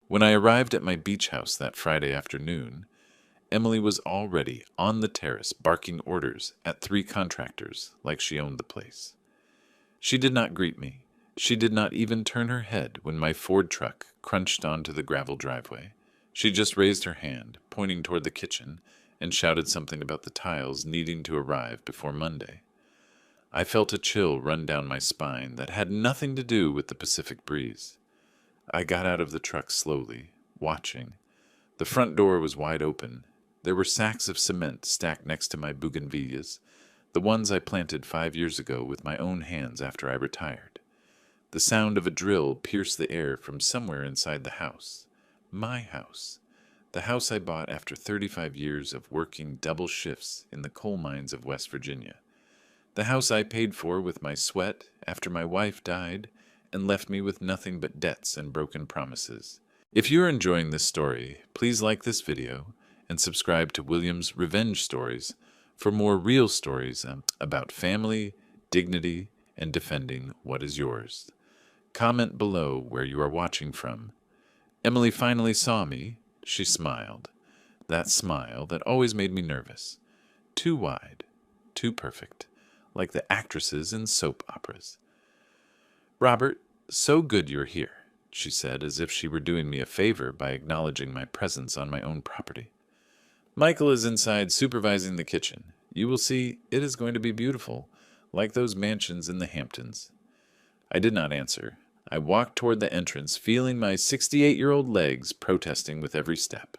When I arrived at my beach house that Friday afternoon, Emily was already on the terrace barking orders at 3 contractors like she owned the place. She did not greet me. She did not even turn her head when my Ford truck crunched onto the gravel driveway. She just raised her hand, pointing toward the kitchen, and shouted something about the tiles needing to arrive before Monday. I felt a chill run down my spine that had nothing to do with the Pacific breeze. I got out of the truck slowly, watching. The front door was wide open. There were sacks of cement stacked next to my bougainvilleas, the ones I planted 5 years ago with my own hands after I retired. The sound of a drill pierced the air from somewhere inside the house. My house. The house I bought after 35 years of working double shifts in the coal mines of West Virginia. The house I paid for with my sweat after my wife died and left me with nothing but debts and broken promises. If you are enjoying this story, please like this video and subscribe to William's Revenge Stories for more real stories about family, dignity, and defending what is yours. Comment below where you are watching from. Emily finally saw me. She smiled. That smile that always made me nervous. Too wide, too perfect, like the actresses in soap operas. "Robert, so good you're here," she said, as if she were doing me a favor by acknowledging my presence on my own property. "Michael is inside supervising the kitchen. You will see it is going to be beautiful, like those mansions in the Hamptons." I did not answer. I walked toward the entrance, feeling my 68-year-old legs protesting with every step.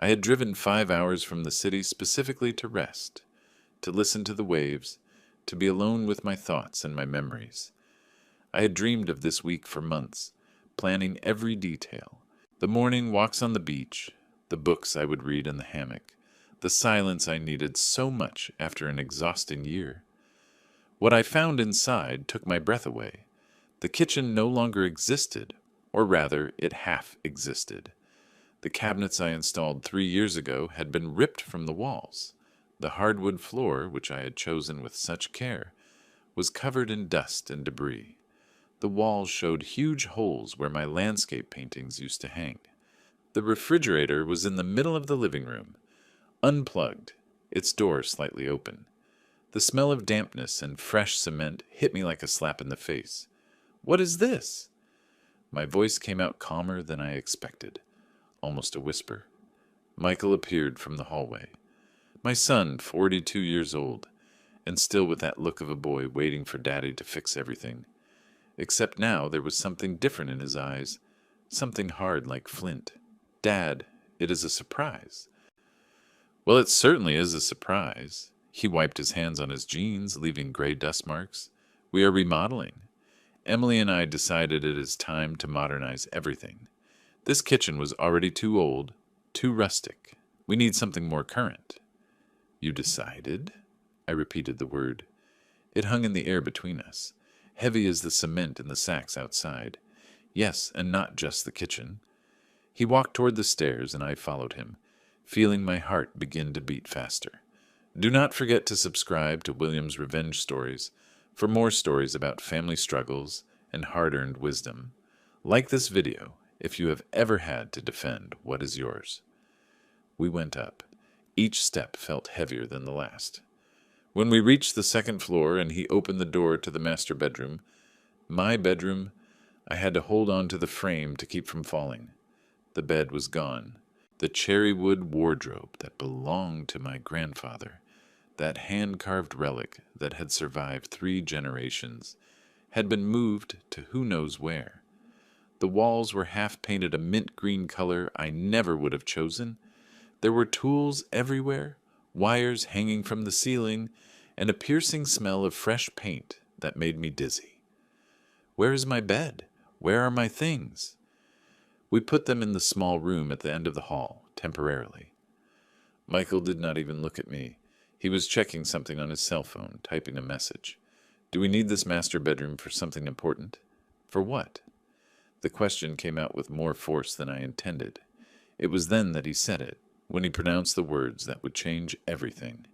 I had driven 5 hours from the city specifically to rest, to listen to the waves, to be alone with my thoughts and my memories. I had dreamed of this week for months, planning every detail. The morning walks on the beach, the books I would read in the hammock, the silence I needed so much after an exhausting year. What I found inside took my breath away. The kitchen no longer existed, or rather, it half existed. The cabinets I installed 3 years ago had been ripped from the walls. The hardwood floor, which I had chosen with such care, was covered in dust and debris. The walls showed huge holes where my landscape paintings used to hang. The refrigerator was in the middle of the living room, unplugged, its door slightly open. The smell of dampness and fresh cement hit me like a slap in the face. "What is this?" My voice came out calmer than I expected, almost a whisper. Michael appeared from the hallway. My son, 42 years old, and still with that look of a boy waiting for Daddy to fix everything. Except now there was something different in his eyes, something hard like flint. "Dad, it is a surprise." "Well, it certainly is a surprise." He wiped his hands on his jeans, leaving gray dust marks. "We are remodeling. Emily and I decided it is time to modernize everything. This kitchen was already too old, too rustic. We need something more current." "You decided?" I repeated the word. It hung in the air between us, heavy as the cement in the sacks outside. Yes, and not just the kitchen. He walked toward the stairs, and I followed him, feeling my heart begin to beat faster. Do not forget to subscribe to William's Revenge Stories for more stories about family struggles and hard-earned wisdom. Like this video if you have ever had to defend what is yours. We went up. Each step felt heavier than the last. When we reached the second floor and he opened the door to the master bedroom, my bedroom, I had to hold on to the frame to keep from falling. The bed was gone. The cherry wood wardrobe that belonged to my grandfather, that hand-carved relic that had survived 3 generations, had been moved to who knows where. The walls were half-painted a mint green color I never would have chosen. There were tools everywhere, wires hanging from the ceiling, and a piercing smell of fresh paint that made me dizzy. Where is my bed? Where are my things? We put them in the small room at the end of the hall, temporarily. Michael did not even look at me. He was checking something on his cell phone, typing a message. "Do we need this master bedroom for something important?" "For what?" The question came out with more force than I intended. It was then that he said it, when he pronounced the words that would change everything.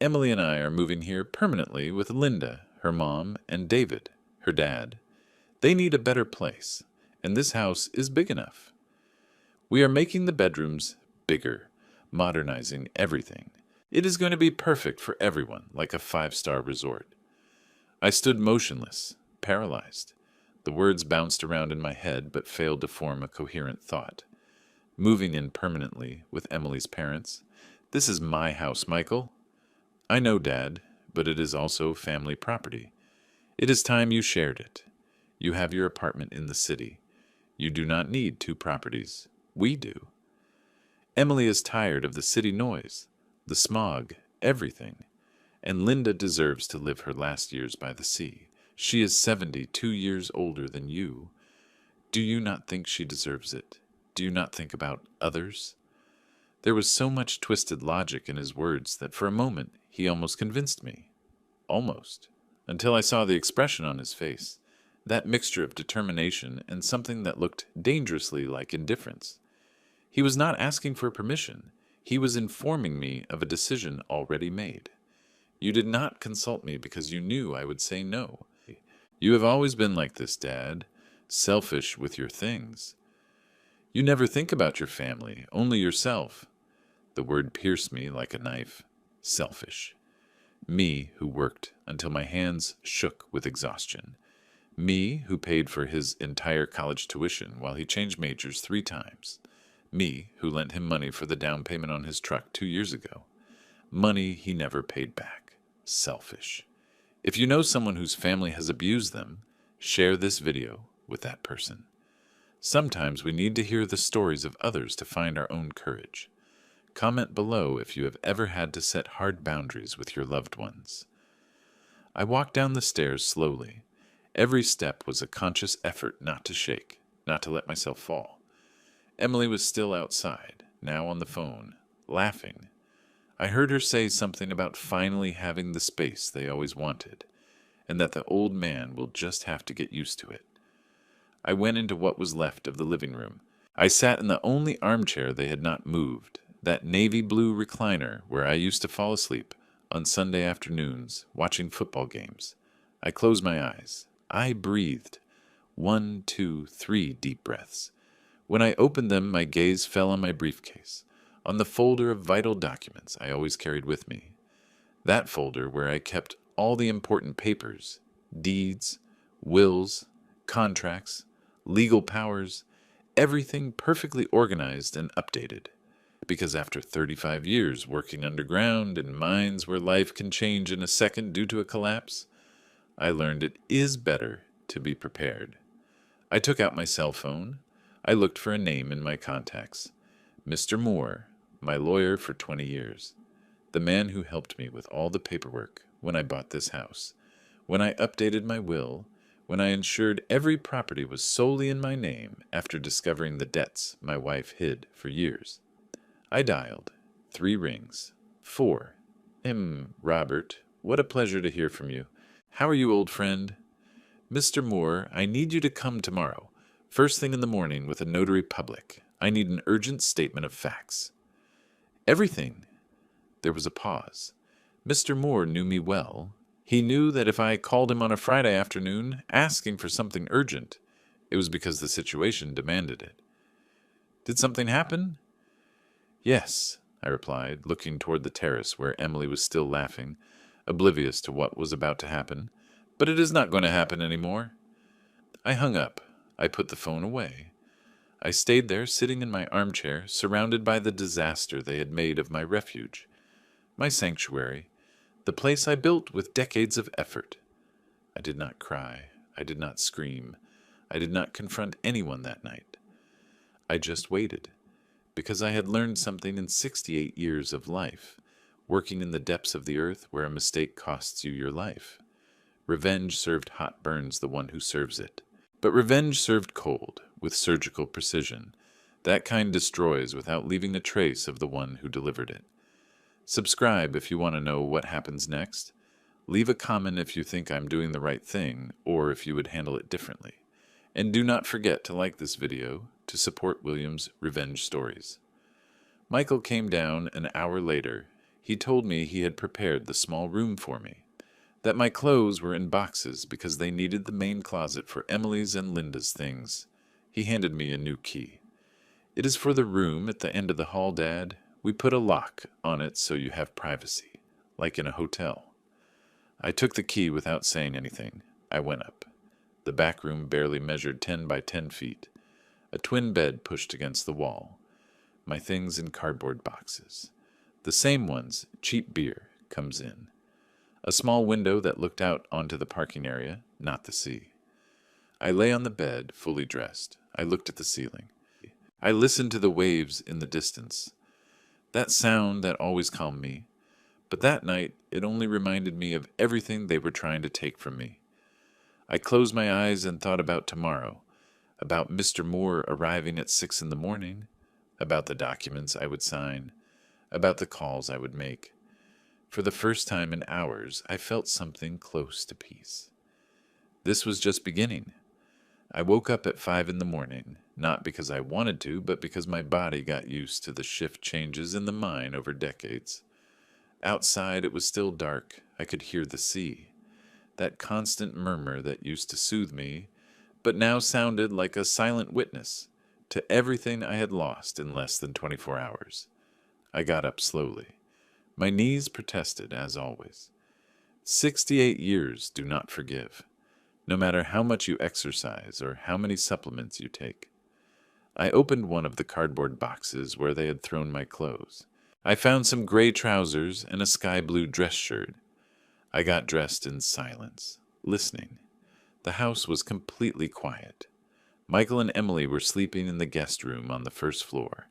"Emily and I are moving here permanently with Linda, her mom, and David, her dad. They need a better place, and this house is big enough. We are making the bedrooms bigger, modernizing everything. It is going to be perfect for everyone, like a five-star resort. I stood motionless, paralyzed. The words bounced around in my head but failed to form a coherent thought. Moving in permanently with Emily's parents. This is my house, Michael. I know, Dad, but it is also family property. It is time you shared it. You have your apartment in the city. You do not need two properties. We do. Emily is tired of the city noise, the smog, everything. And Linda deserves to live her last years by the sea. She is 72 years older than you. Do you not think she deserves it? Do you not think about others? There was so much twisted logic in his words that for a moment he almost convinced me. Almost. Until I saw the expression on his face. That mixture of determination and something that looked dangerously like indifference. He was not asking for permission. He was informing me of a decision already made. You did not consult me because you knew I would say no. You have always been like this, Dad. Selfish with your things. You never think about your family, only yourself. The word pierced me like a knife. Selfish. Me, who worked until my hands shook with exhaustion. Me, who paid for his entire college tuition while he changed majors 3 times. Me, who lent him money for the down payment on his truck 2 years ago. Money he never paid back. Selfish. If you know someone whose family has abused them, share this video with that person. Sometimes we need to hear the stories of others to find our own courage. Comment below if you have ever had to set hard boundaries with your loved ones. I walked down the stairs slowly. Every step was a conscious effort not to shake, not to let myself fall. Emily was still outside, now on the phone, laughing. I heard her say something about finally having the space they always wanted, and that the old man will just have to get used to it. I went into what was left of the living room. I sat in the only armchair they had not moved, that navy blue recliner where I used to fall asleep on Sunday afternoons watching football games. I closed my eyes. I breathed. 1, 2, 3 deep breaths. When I opened them, my gaze fell on my briefcase, on the folder of vital documents I always carried with me. That folder where I kept all the important papers, deeds, wills, contracts, legal powers, everything perfectly organized and updated. Because after 35 years working underground in mines where life can change in a second due to a collapse, I learned it is better to be prepared. I took out my cell phone. I looked for a name in my contacts. Mr. Moore, my lawyer for 20 years. The man who helped me with all the paperwork when I bought this house, when I updated my will, when I ensured every property was solely in my name after discovering the debts my wife hid for years. I dialed. 3 rings. 4. Robert, what a pleasure to hear from you. How are you, old friend? Mr. Moore, I need you to come tomorrow, first thing in the morning with a notary public. I need an urgent statement of facts. Everything. There was a pause. Mr. Moore knew me well. He knew that if I called him on a Friday afternoon asking for something urgent, it was because the situation demanded it. Did something happen? Yes, I replied, looking toward the terrace where Emily was still laughing, oblivious to what was about to happen. But it is not going to happen anymore. I hung up. I put the phone away. I stayed there, sitting in my armchair, surrounded by the disaster they had made of my refuge, my sanctuary, the place I built with decades of effort. I did not cry. I did not scream. I did not confront anyone that night. I just waited, because I had learned something in 68 years of life, working in the depths of the earth where a mistake costs you your life. Revenge served hot burns the one who serves it. But revenge served cold, with surgical precision. That kind destroys without leaving a trace of the one who delivered it. Subscribe if you want to know what happens next. Leave a comment if you think I'm doing the right thing, or if you would handle it differently. And do not forget to like this video to support William's revenge stories. Michael came down an hour later. He told me he had prepared the small room for me, that my clothes were in boxes because they needed the main closet for Emily's and Linda's things. He handed me a new key. "It is for the room at the end of the hall, Dad. We put a lock on it so you have privacy, like in a hotel." I took the key without saying anything. I went up. The back room barely measured 10 by 10 feet. A twin bed pushed against the wall. My things in cardboard boxes. The same ones cheap beer comes in. A small window that looked out onto the parking area, not the sea. I lay on the bed, fully dressed. I looked at the ceiling. I listened to the waves in the distance. That sound that always calmed me. But that night, it only reminded me of everything they were trying to take from me. I closed my eyes and thought about tomorrow, about Mr. Moore arriving at 6 in the morning, about the documents I would sign, about the calls I would make. For the first time in hours, I felt something close to peace. This was just beginning. I woke up at 5 in the morning, not because I wanted to, but because my body got used to the shift changes in the mine over decades. Outside, it was still dark. I could hear the sea, that constant murmur that used to soothe me, but now sounded like a silent witness to everything I had lost in less than 24 hours. I got up slowly. My knees protested, as always. 68 years do not forgive, no matter how much you exercise or how many supplements you take. I opened one of the cardboard boxes where they had thrown my clothes. I found some gray trousers and a sky blue dress shirt. I got dressed in silence, listening. The house was completely quiet. Michael and Emily were sleeping in the guest room on the first floor,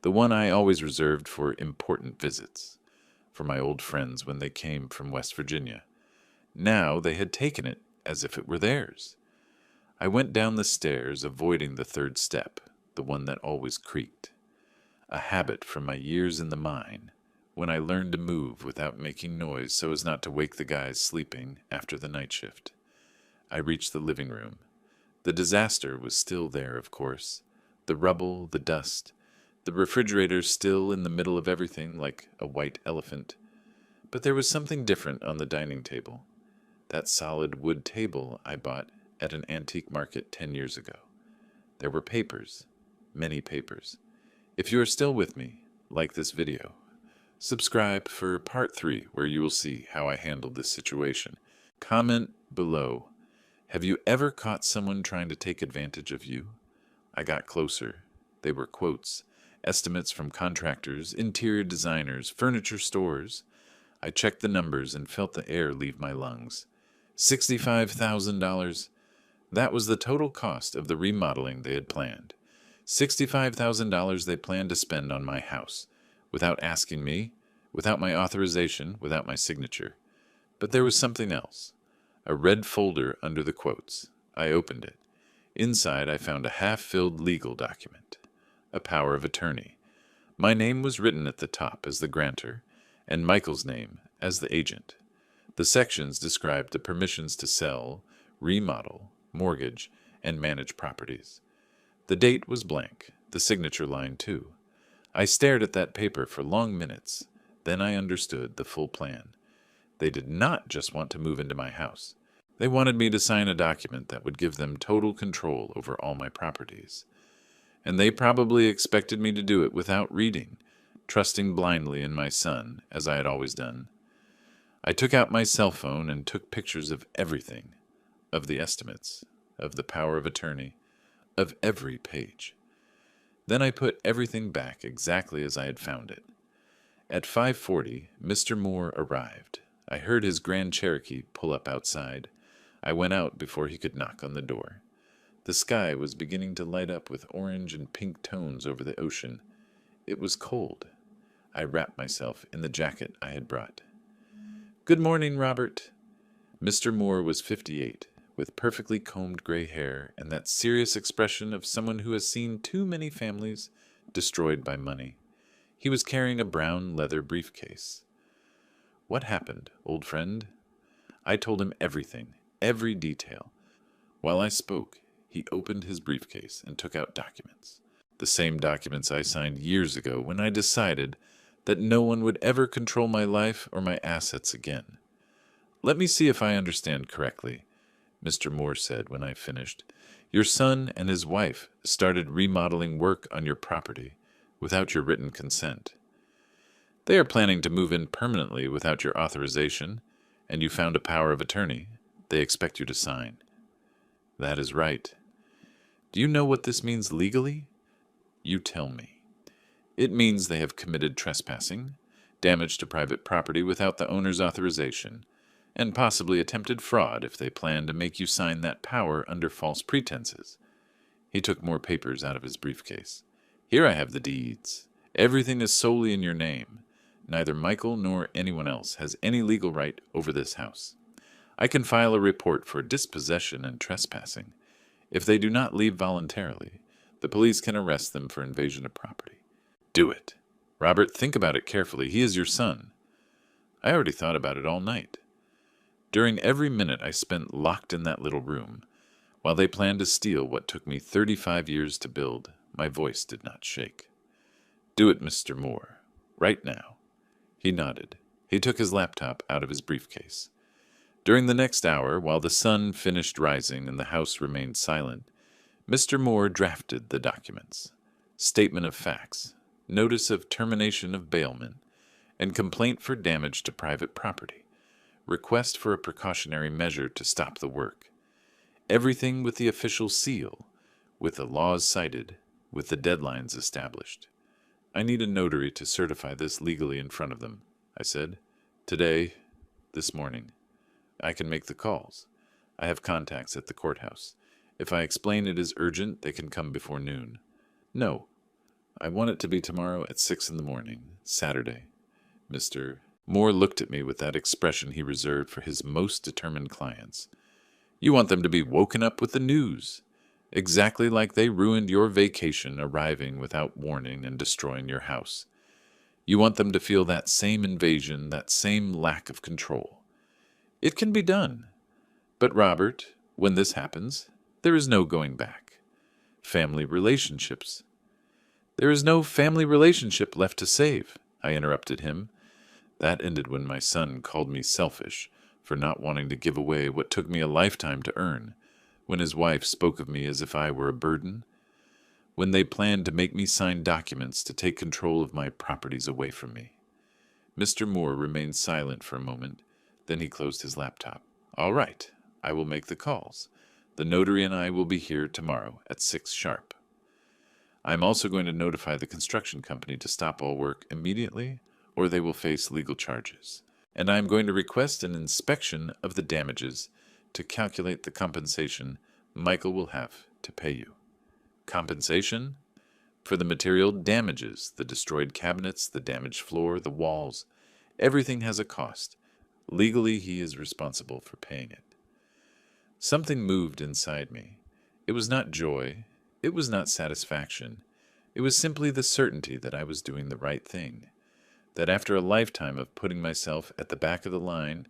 the one I always reserved for important visits, for my old friends when they came from West Virginia. Now they had taken it as if it were theirs. I went down the stairs, avoiding the third step, the one that always creaked. A habit from my years in the mine, when I learned to move without making noise so as not to wake the guys sleeping after the night shift. I reached the living room. The disaster was still there, of course. The rubble, the dust, the refrigerator still in the middle of everything like a white elephant. But there was something different on the dining table. That solid wood table I bought at an antique market 10 years ago. There were papers, many papers. If you are still with me, like this video. Subscribe for part 3, where you will see how I handled this situation. Comment below. Have you ever caught someone trying to take advantage of you? I got closer. They were quotes, estimates from contractors, interior designers, furniture stores. I checked the numbers and felt the air leave my lungs. $65,000. That was the total cost of the remodeling they had planned. $65,000 they planned to spend on my house, without asking me, without my authorization, without my signature. But there was something else. A red folder under the quotes. I opened it. Inside I found a half-filled legal document. A power of attorney. My name was written at the top as the grantor, and Michael's name as the agent. The sections described the permissions to sell, remodel, mortgage, and manage properties. The date was blank, the signature line too. I stared at that paper for long minutes. Then I understood the full plan. They did not just want to move into my house. They wanted me to sign a document that would give them total control over all my properties. And they probably expected me to do it without reading, trusting blindly in my son, as I had always done. I took out my cell phone and took pictures of everything, of the estimates, of the power of attorney, of every page. Then I put everything back exactly as I had found it. At 5:40, Mr. Moore arrived. I heard his Grand Cherokee pull up outside. I went out before he could knock on the door. The sky was beginning to light up with orange and pink tones over the ocean. It was cold. I wrapped myself in the jacket I had brought. "Good morning, Robert." Mr. Moore was 58, with perfectly combed gray hair and that serious expression of someone who has seen too many families destroyed by money. He was carrying a brown leather briefcase. "What happened, old friend?" I told him everything, every detail. While I spoke, he opened his briefcase and took out documents. The same documents I signed years ago when I decided that no one would ever control my life or my assets again. "Let me see if I understand correctly," Mr. Moore said when I finished. Your son and his wife started remodeling work on your property without your written consent. They are planning to move in permanently without your authorization, and you found a power of attorney they expect you to sign. That is right. Do you know what this means legally? You tell me. It means they have committed trespassing, damage to private property without the owner's authorization, and possibly attempted fraud if they plan to make you sign that power under false pretenses. He took more papers out of his briefcase. Here I have the deeds. Everything is solely in your name. Neither Michael nor anyone else has any legal right over this house. I can file a report for dispossession and trespassing. If they do not leave voluntarily, the police can arrest them for invasion of property. Do it. Robert, think about it carefully. He is your son. I already thought about it all night. During every minute I spent locked in that little room, while they planned to steal what took me 35 years to build, my voice did not shake. Do it, Mr. Moore. Right now. He nodded. He took his laptop out of his briefcase. During the next hour, while the sun finished rising and the house remained silent, Mr. Moore drafted the documents. Statement of facts, notice of termination of bailment, and complaint for damage to private property, request for a precautionary measure to stop the work. Everything with the official seal, with the laws cited, with the deadlines established. I need a notary to certify this legally in front of them, I said. Today, this morning. I can make the calls. I have contacts at the courthouse. If I explain it is urgent, they can come before noon. No, I want it to be tomorrow at 6 in the morning, Saturday. Mr. Moore looked at me with that expression he reserved for his most determined clients. You want them to be woken up with the news, exactly like they ruined your vacation arriving without warning and destroying your house. You want them to feel that same invasion, that same lack of control. It can be done. But Robert, when this happens, there is no going back. Family relationships. There is no family relationship left to save, I interrupted him. That ended when my son called me selfish for not wanting to give away what took me a lifetime to earn, when his wife spoke of me as if I were a burden, when they planned to make me sign documents to take control of my properties away from me. Mr. Moore remained silent for a moment, then he closed his laptop. All right, I will make the calls. The notary and I will be here tomorrow at 6 sharp. I am also going to notify the construction company to stop all work immediately, or they will face legal charges. And I am going to request an inspection of the damages to calculate the compensation Michael will have to pay you. Compensation? For the material damages, the destroyed cabinets, the damaged floor, the walls. Everything has a cost. Legally, he is responsible for paying it. Something moved inside me. It was not joy. It was not satisfaction. It was simply the certainty that I was doing the right thing. That after a lifetime of putting myself at the back of the line,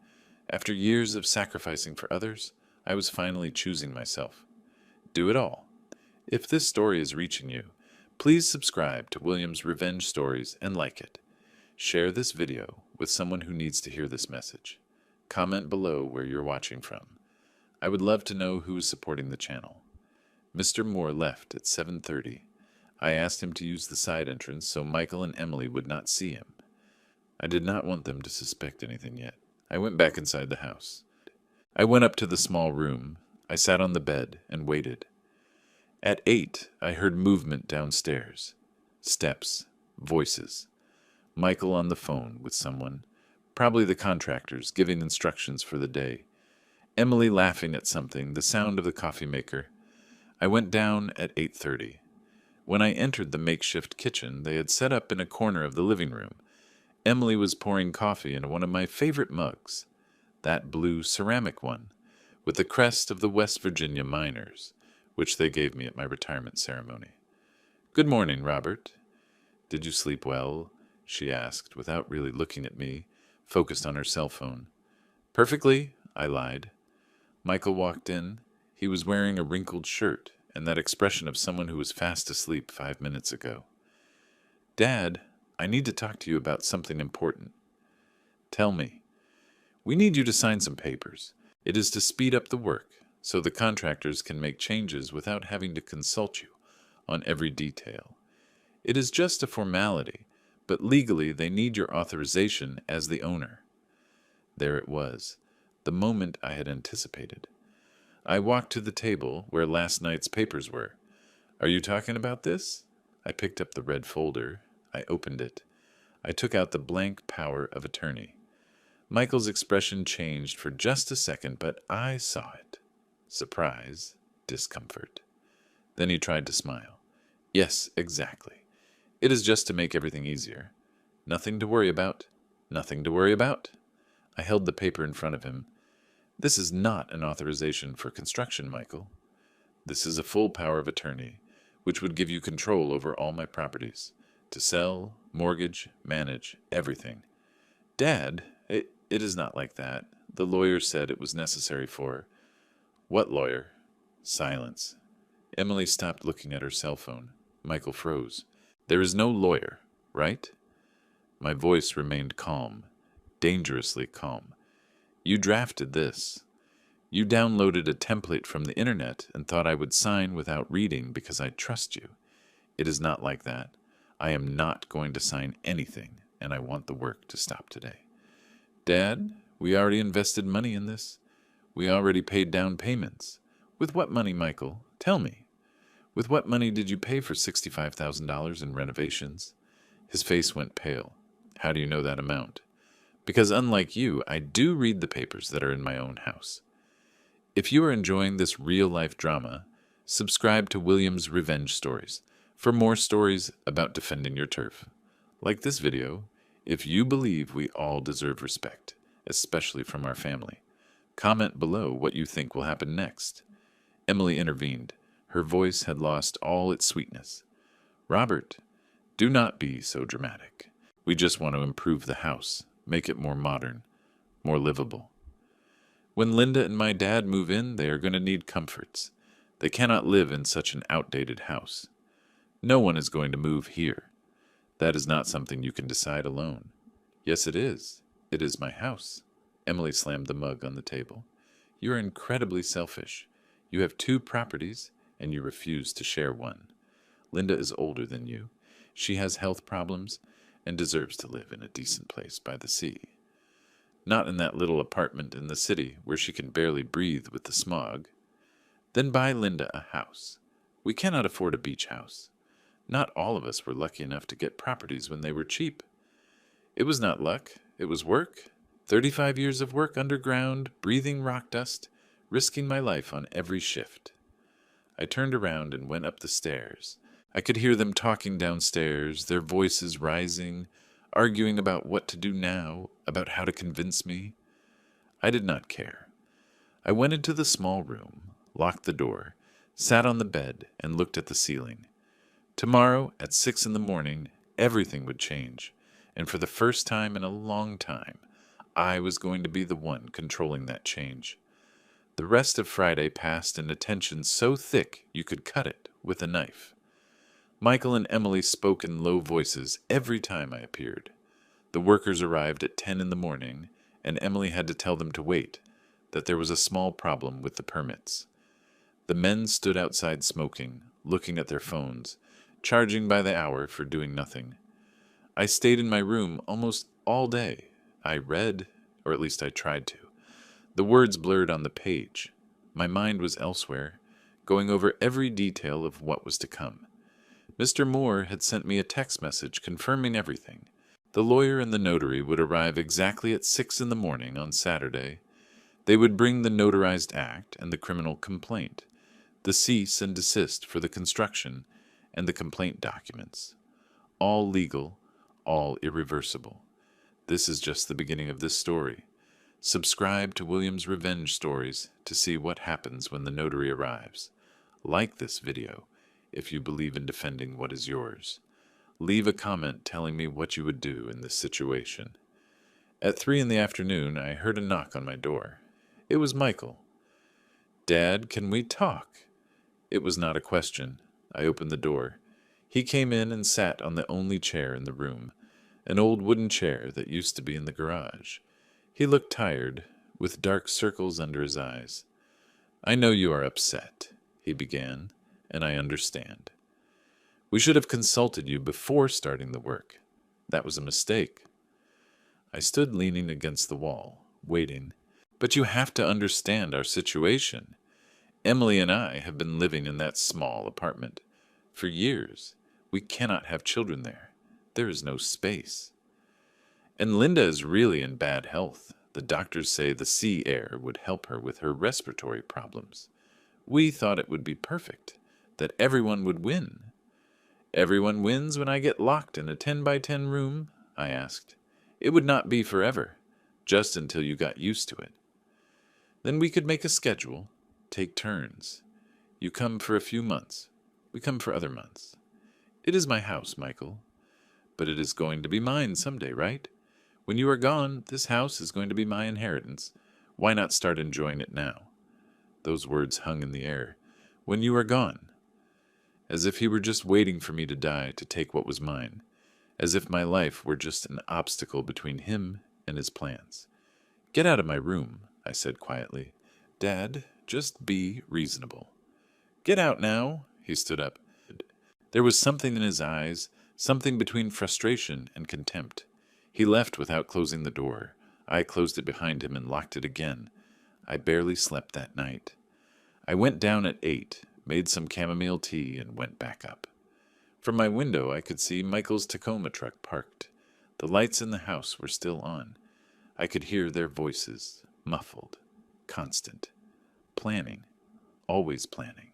after years of sacrificing for others, I was finally choosing myself. Do it all. If this story is reaching you, please subscribe to William's Revenge Stories and like it. Share this video with someone who needs to hear this message. Comment below where you're watching from. I would love to know who is supporting the channel. Mr. Moore left at 7:30. I asked him to use the side entrance so Michael and Emily would not see him. I did not want them to suspect anything yet. I went back inside the house. I went up to the small room. I sat on the bed and waited. At 8, I heard movement downstairs. Steps, voices. Michael on the phone with someone, probably the contractors, giving instructions for the day. Emily laughing at something, the sound of the coffee maker. I went down at 8:30. When I entered the makeshift kitchen they had set up in a corner of the living room, Emily was pouring coffee into one of my favorite mugs, that blue ceramic one, with the crest of the West Virginia miners, which they gave me at my retirement ceremony. Good morning, Robert. Did you sleep well? She asked, without really looking at me, focused on her cell phone. Perfectly, I lied. Michael walked in. He was wearing a wrinkled shirt and that expression of someone who was fast asleep 5 minutes ago. Dad, I need to talk to you about something important. Tell me. We need you to sign some papers. It is to speed up the work. so the contractors can make changes without having to consult you on every detail. It is just a formality, but legally they need your authorization as the owner. There it was, the moment I had anticipated. I walked to the table where last night's papers were. Are you talking about this? I picked up the red folder. I opened it. I took out the blank power of attorney. Michael's expression changed for just a second, but I saw it. Surprise, discomfort. Then he tried to smile. Yes, exactly. It is just to make everything easier. Nothing to worry about. Nothing to worry about. I held the paper in front of him. This is not an authorization for construction, Michael. This is a full power of attorney, which would give you control over all my properties. To sell, mortgage, manage, everything. Dad, it is not like that. The lawyer said it was necessary for... What lawyer? Silence. Emily stopped looking at her cell phone. Michael froze. There is no lawyer, right? My voice remained calm, dangerously calm. You drafted this. You downloaded a template from the internet and thought I would sign without reading because I trust you. It is not like that. I am not going to sign anything, and I want the work to stop today. Dad, we already invested money in this. We already paid down payments. With what money, Michael? Tell me. With what money did you pay for $65,000 in renovations? His face went pale. How do you know that amount? Because unlike you, I do read the papers that are in my own house. If you are enjoying this real-life drama, subscribe to William's Revenge Stories for more stories about defending your turf. Like this video, if you believe we all deserve respect, especially from our family. Comment below what you think will happen next. Emily intervened. Her voice had lost all its sweetness. Robert, do not be so dramatic. We just want to improve the house, make it more modern, more livable. When Linda and my dad move in, they are going to need comforts. They cannot live in such an outdated house. No one is going to move here. That is not something you can decide alone. Yes, it is. It is my house. Emily slammed the mug on the table. You are incredibly selfish. You have 2 properties, and you refuse to share one. Linda is older than you. She has health problems and deserves to live in a decent place by the sea. Not in that little apartment in the city where she can barely breathe with the smog. Then buy Linda a house. We cannot afford a beach house. Not all of us were lucky enough to get properties when they were cheap. It was not luck. It was work. 35 years of work underground, breathing rock dust, risking my life on every shift. I turned around and went up the stairs. I could hear them talking downstairs, their voices rising, arguing about what to do now, about how to convince me. I did not care. I went into the small room, locked the door, sat on the bed, and looked at the ceiling. Tomorrow, at 6 in the morning, everything would change, and for the first time in a long time, I was going to be the one controlling that change. The rest of Friday passed in a tension so thick you could cut it with a knife. Michael and Emily spoke in low voices every time I appeared. The workers arrived at 10 in the morning, and Emily had to tell them to wait, that there was a small problem with the permits. The men stood outside smoking, looking at their phones, charging by the hour for doing nothing. I stayed in my room almost all day. I read, or at least I tried to. The words blurred on the page. My mind was elsewhere, going over every detail of what was to come. Mr. Moore had sent me a text message confirming everything. The lawyer and the notary would arrive exactly at 6 in the morning on Saturday. They would bring the notarized act and the criminal complaint, the cease and desist for the construction, and the complaint documents. All legal, all irreversible. This is just the beginning of this story. Subscribe to William's Revenge Stories to see what happens when the notary arrives. Like this video if you believe in defending what is yours. Leave a comment telling me what you would do in this situation. At 3 in the afternoon, I heard a knock on my door. It was Michael. Dad, can we talk? It was not a question. I opened the door. He came in and sat on the only chair in the room, an old wooden chair that used to be in the garage. He looked tired, with dark circles under his eyes. I know you are upset, he began, and I understand. We should have consulted you before starting the work. That was a mistake. I stood leaning against the wall, waiting. But you have to understand our situation. Emily and I have been living in that small apartment for years. We cannot have children there. There is no space. And Linda is really in bad health. The doctors say the sea air would help her with her respiratory problems. We thought it would be perfect, that everyone would win. Everyone wins when I get locked in a 10 by 10 room? I asked. It would not be forever, just until you got used to it. Then we could make a schedule, take turns. You come for a few months. We come for other months. It is my house, Michael. But it is going to be mine someday, right? When you are gone, this house is going to be my inheritance. Why not start enjoying it now? Those words hung in the air. When you are gone. As if he were just waiting for me to die to take what was mine. As if my life were just an obstacle between him and his plans. Get out of my room, I said quietly. Dad, just be reasonable. Get out now. He stood up. There was something in his eyes, something between frustration and contempt. He left without closing the door. I closed it behind him and locked it again. I barely slept that night. I went down at 8, made some chamomile tea, and went back up. From my window I could see Michael's Tacoma truck parked. The lights in the house were still on. I could hear their voices, muffled, constant. Planning. Always planning.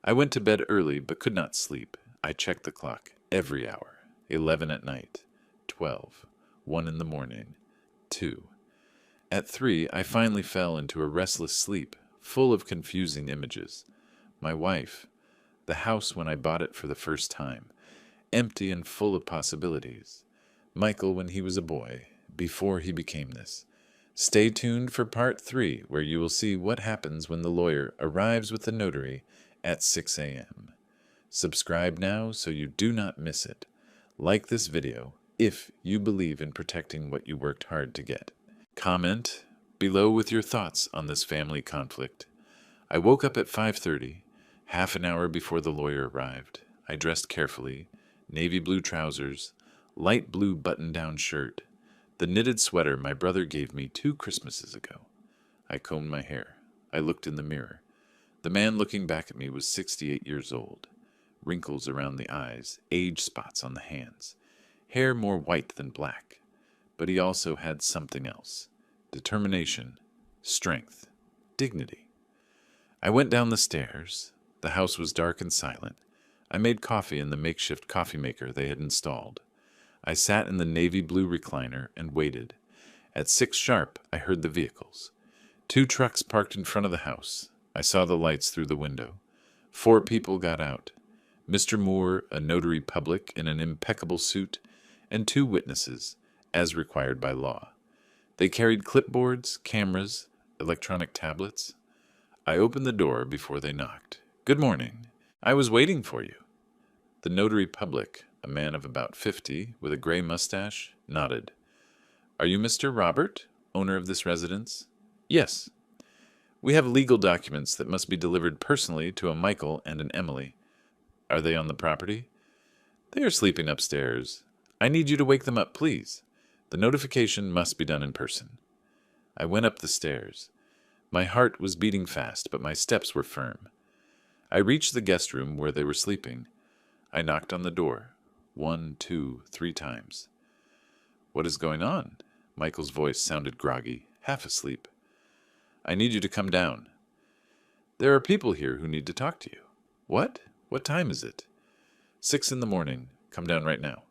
I went to bed early but could not sleep. I checked the clock every hour. 11 at night. 12. 1 in the morning. 2. At 3, I finally fell into a restless sleep, full of confusing images. My wife. The house when I bought it for the first time. Empty and full of possibilities. Michael when he was a boy, before he became this. Stay tuned for part 3, where you will see what happens when the lawyer arrives with the notary at 6 a.m. Subscribe now so you do not miss it. Like this video if you believe in protecting what you worked hard to get. Comment below with your thoughts on this family conflict. I woke up at 5:30, half an hour before the lawyer arrived. I dressed carefully, navy blue trousers, light blue button-down shirt, the knitted sweater my brother gave me 2 Christmases ago. I combed my hair. I looked in the mirror. The man looking back at me was 68 years old. Wrinkles around the eyes, age spots on the hands, hair more white than black. But he also had something else. Determination, strength, dignity. I went down the stairs. The house was dark and silent. I made coffee in the makeshift coffee maker they had installed. I sat in the navy blue recliner and waited. At 6 sharp, I heard the vehicles. 2 trucks parked in front of the house. I saw the lights through the window. 4 people got out. Mr. Moore, a notary public in an impeccable suit, and 2 witnesses, as required by law. They carried clipboards, cameras, electronic tablets. I opened the door before they knocked. Good morning. I was waiting for you. The notary public, a man of about 50, with a gray mustache, nodded. Are you Mr. Robert, owner of this residence? Yes. We have legal documents that must be delivered personally to a Michael and an Emily. Are they on the property? They are sleeping upstairs. I need you to wake them up, please. The notification must be done in person. I went up the stairs. My heart was beating fast, but my steps were firm. I reached the guest room where they were sleeping. I knocked on the door. 1, 2, 3 times. What is going on? Michael's voice sounded groggy, half asleep. I need you to come down. There are people here who need to talk to you. What? What time is it? 6 in the morning. Come down right now.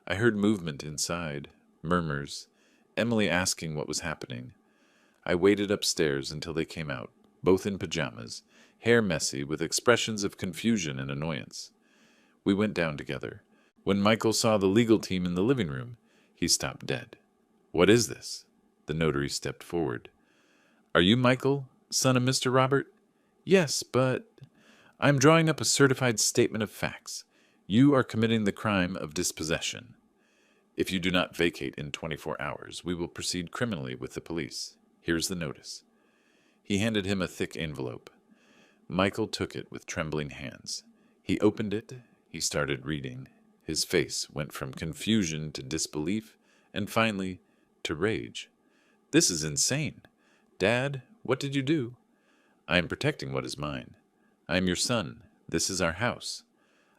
I heard movement inside, murmurs, Emily asking what was happening. I waited upstairs until they came out, both in pajamas, hair messy with expressions of confusion and annoyance. We went down together. When Michael saw the legal team in the living room, he stopped dead. What is this? The notary stepped forward. Are you Michael, son of Mr. Robert? Yes, but I'm drawing up a certified statement of facts. You are committing the crime of dispossession. If you do not vacate in 24 hours, we will proceed criminally with the police. Here's the notice. He handed him a thick envelope. Michael took it with trembling hands. He opened it. He started reading. His face went from confusion to disbelief, and finally to rage. "This is insane. Dad, what did you do?" "I am protecting what is mine. I am your son. This is our house.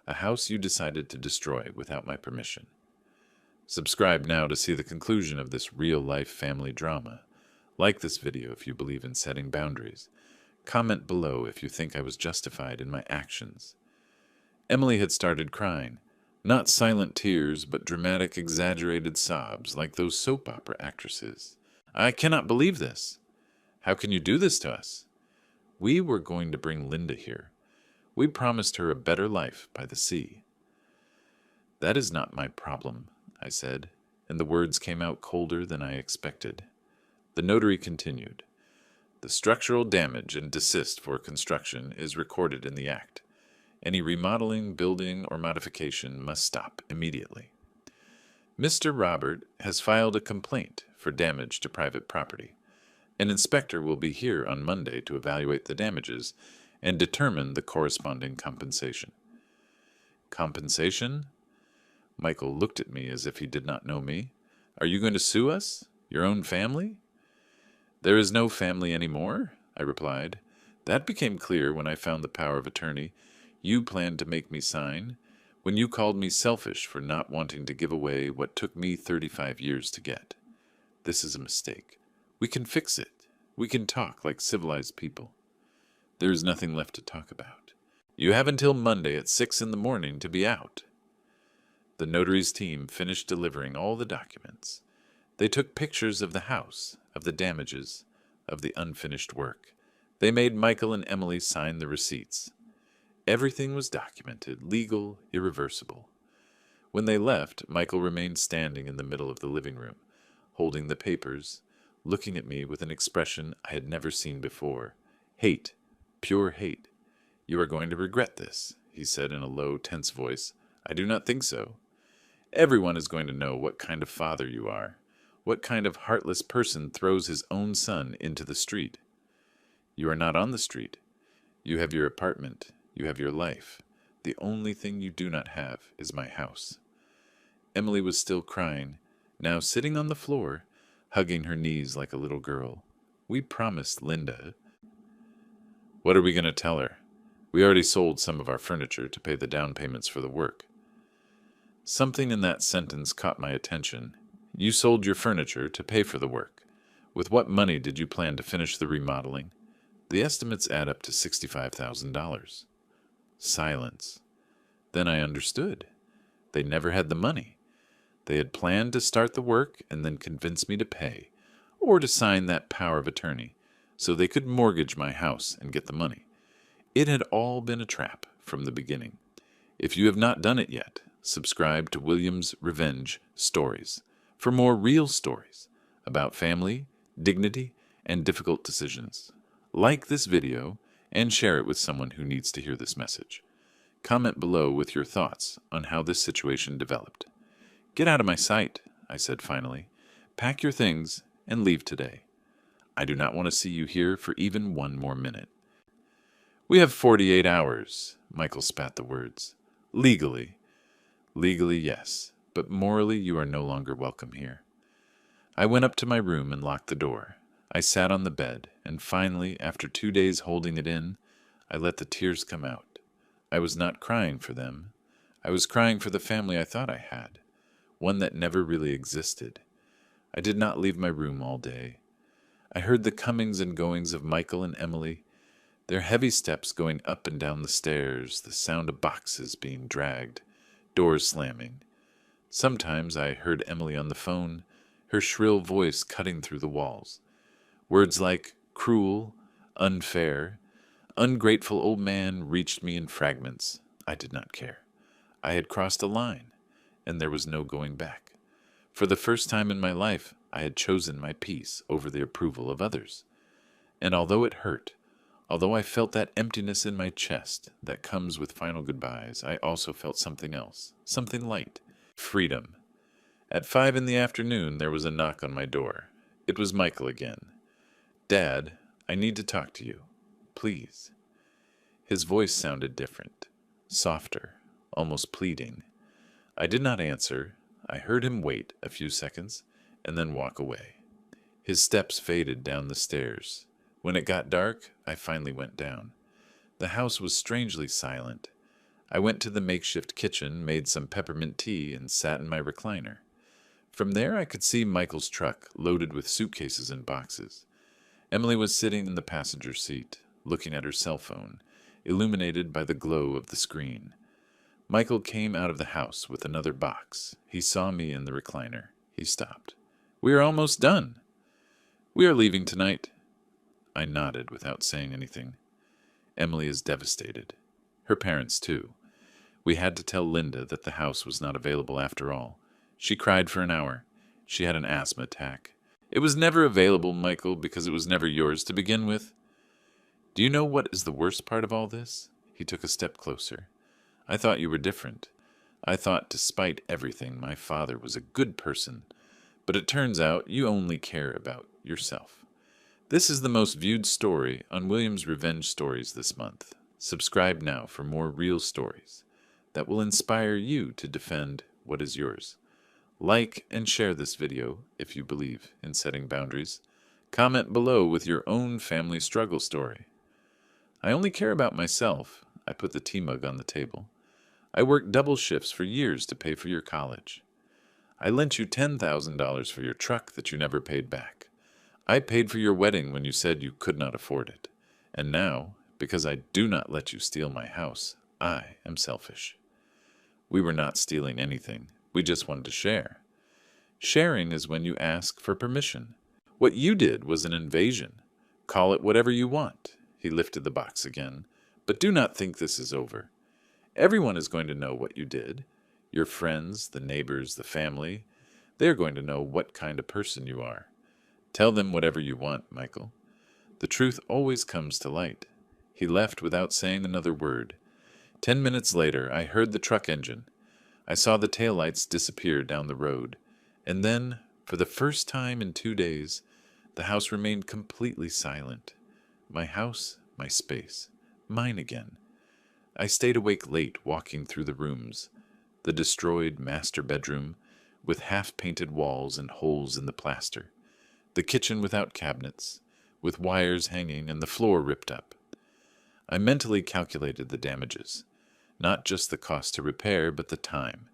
A house you decided to destroy without my permission." Subscribe now to see the conclusion of this real-life family drama. Like this video if you believe in setting boundaries. Comment below if you think I was justified in my actions. Emily had started crying. Not silent tears, but dramatic, exaggerated sobs like those soap opera actresses. "I cannot believe this. How can you do this to us? We were going to bring Linda here. We promised her a better life by the sea." "That is not my problem," I said, and the words came out colder than I expected. The notary continued. "The structural damage and desist for construction is recorded in the act. Any remodeling, building, or modification must stop immediately. Mr. Robert has filed a complaint for damage to private property. An inspector will be here on Monday to evaluate the damages and determine the corresponding compensation." "Compensation?" Michael looked at me as if he did not know me. "Are you going to sue us? Your own family?" "There is no family anymore," I replied. "That became clear when I found the power of attorney you planned to make me sign, when you called me selfish for not wanting to give away what took me 35 years to get. This is a mistake. We can fix it. We can talk like civilized people. There is nothing left to talk about. You have until Monday at 6 in the morning to be out." The notary's team finished delivering all the documents. They took pictures of the house, of the damages, of the unfinished work. They made Michael and Emily sign the receipts. Everything was documented, legal, irreversible. When they left, Michael remained standing in the middle of the living room, holding the papers, looking at me with an expression I had never seen before. Hate, pure hate. "You are going to regret this," he said in a low, tense voice. "I do not think so. Everyone is going to know what kind of father you are, what kind of heartless person throws his own son into the street. You are not on the street. You have your apartment. You have your life. The only thing you do not have is my house." Emily was still crying, now sitting on the floor, hugging her knees like a little girl. "We promised Linda." "What are we going to tell her? We already sold some of our furniture to pay the down payments for the work." Something in that sentence caught my attention. "You sold your furniture to pay for the work. With what money did you plan to finish the remodeling?" "The estimates add up to $65,000. Silence. Then I understood. They never had the money. They had planned to start the work and then convince me to pay, or to sign that power of attorney, so they could mortgage my house and get the money. It had all been a trap from the beginning. If you have not done it yet, subscribe to William's Revenge Stories for more real stories about family, dignity, and difficult decisions. Like this video and share it with someone who needs to hear this message. Comment below with your thoughts on how this situation developed. "Get out of my sight," I said finally. "Pack your things and leave today. I do not want to see you here for even one more minute." "We have 48 hours, Michael spat the words. "Legally. Legally, yes, but morally you are no longer welcome here." I went up to my room and locked the door. I sat on the bed, and finally, after 2 days holding it in, I let the tears come out. I was not crying for them. I was crying for the family I thought I had, one that never really existed. I did not leave my room all day. I heard the comings and goings of Michael and Emily, their heavy steps going up and down the stairs, the sound of boxes being dragged, doors slamming. Sometimes I heard Emily on the phone, her shrill voice cutting through the walls. Words like cruel, unfair, ungrateful old man reached me in fragments. I did not care. I had crossed a line, and there was no going back. For the first time in my life, I had chosen my peace over the approval of others. And although it hurt, although I felt that emptiness in my chest that comes with final goodbyes, I also felt something else, something light, freedom. At 5 in the afternoon, there was a knock on my door. It was Michael again. "Dad, I need to talk to you. Please. His voice sounded different, softer, almost pleading. I did not answer. I heard him wait a few seconds and then walk away. His steps faded down the stairs. When it got dark, I finally went down. The house was strangely silent. I went to the makeshift kitchen, made some peppermint tea, and sat in my recliner. From there, I could see Michael's truck loaded with suitcases and boxes. Emily was sitting in the passenger seat, looking at her cell phone, illuminated by the glow of the screen. Michael came out of the house with another box. He saw me in the recliner. He stopped. "We are almost done." "We are leaving tonight." I nodded without saying anything. Emily is devastated. Her parents, too. We had to tell Linda that the house was not available after all. She cried for an hour. She had an asthma attack. "It was never available, Michael, because it was never yours to begin with." "Do you know what is the worst part of all this?" He took a step closer. "I thought you were different. I thought, despite everything, my father was a good person. But it turns out you only care about yourself." This is the most viewed story on Williams Revenge Stories this month. Subscribe now for more real stories that will inspire you to defend what is yours. Like and share this video if you believe in setting boundaries. Comment below with your own family struggle story. I only care about myself. I put the tea mug on the table. I worked double shifts for years to pay for your college. I lent you $10,000 for your truck that you never paid back. I paid for your wedding when you said you could not afford it. And now, because I do not let you steal my house, I am selfish. We were not stealing anything. We just wanted to share. Sharing is when you ask for permission. What you did was an invasion. Call it whatever you want. He lifted the box again. But do not think this is over. Everyone is going to know what you did. Your friends, the neighbors, the family. They are going to know what kind of person you are. Tell them whatever you want, Michael. The truth always comes to light. He left without saying another word. 10 minutes later, I heard the truck engine. I saw the taillights disappear down the road. And then, for the first time in 2 days, the house remained completely silent. My house, my space, mine again. I stayed awake late walking through the rooms. The destroyed master bedroom, with half-painted walls and holes in the plaster. The kitchen without cabinets, with wires hanging and the floor ripped up. I mentally calculated the damages. Not just the cost to repair, but the time.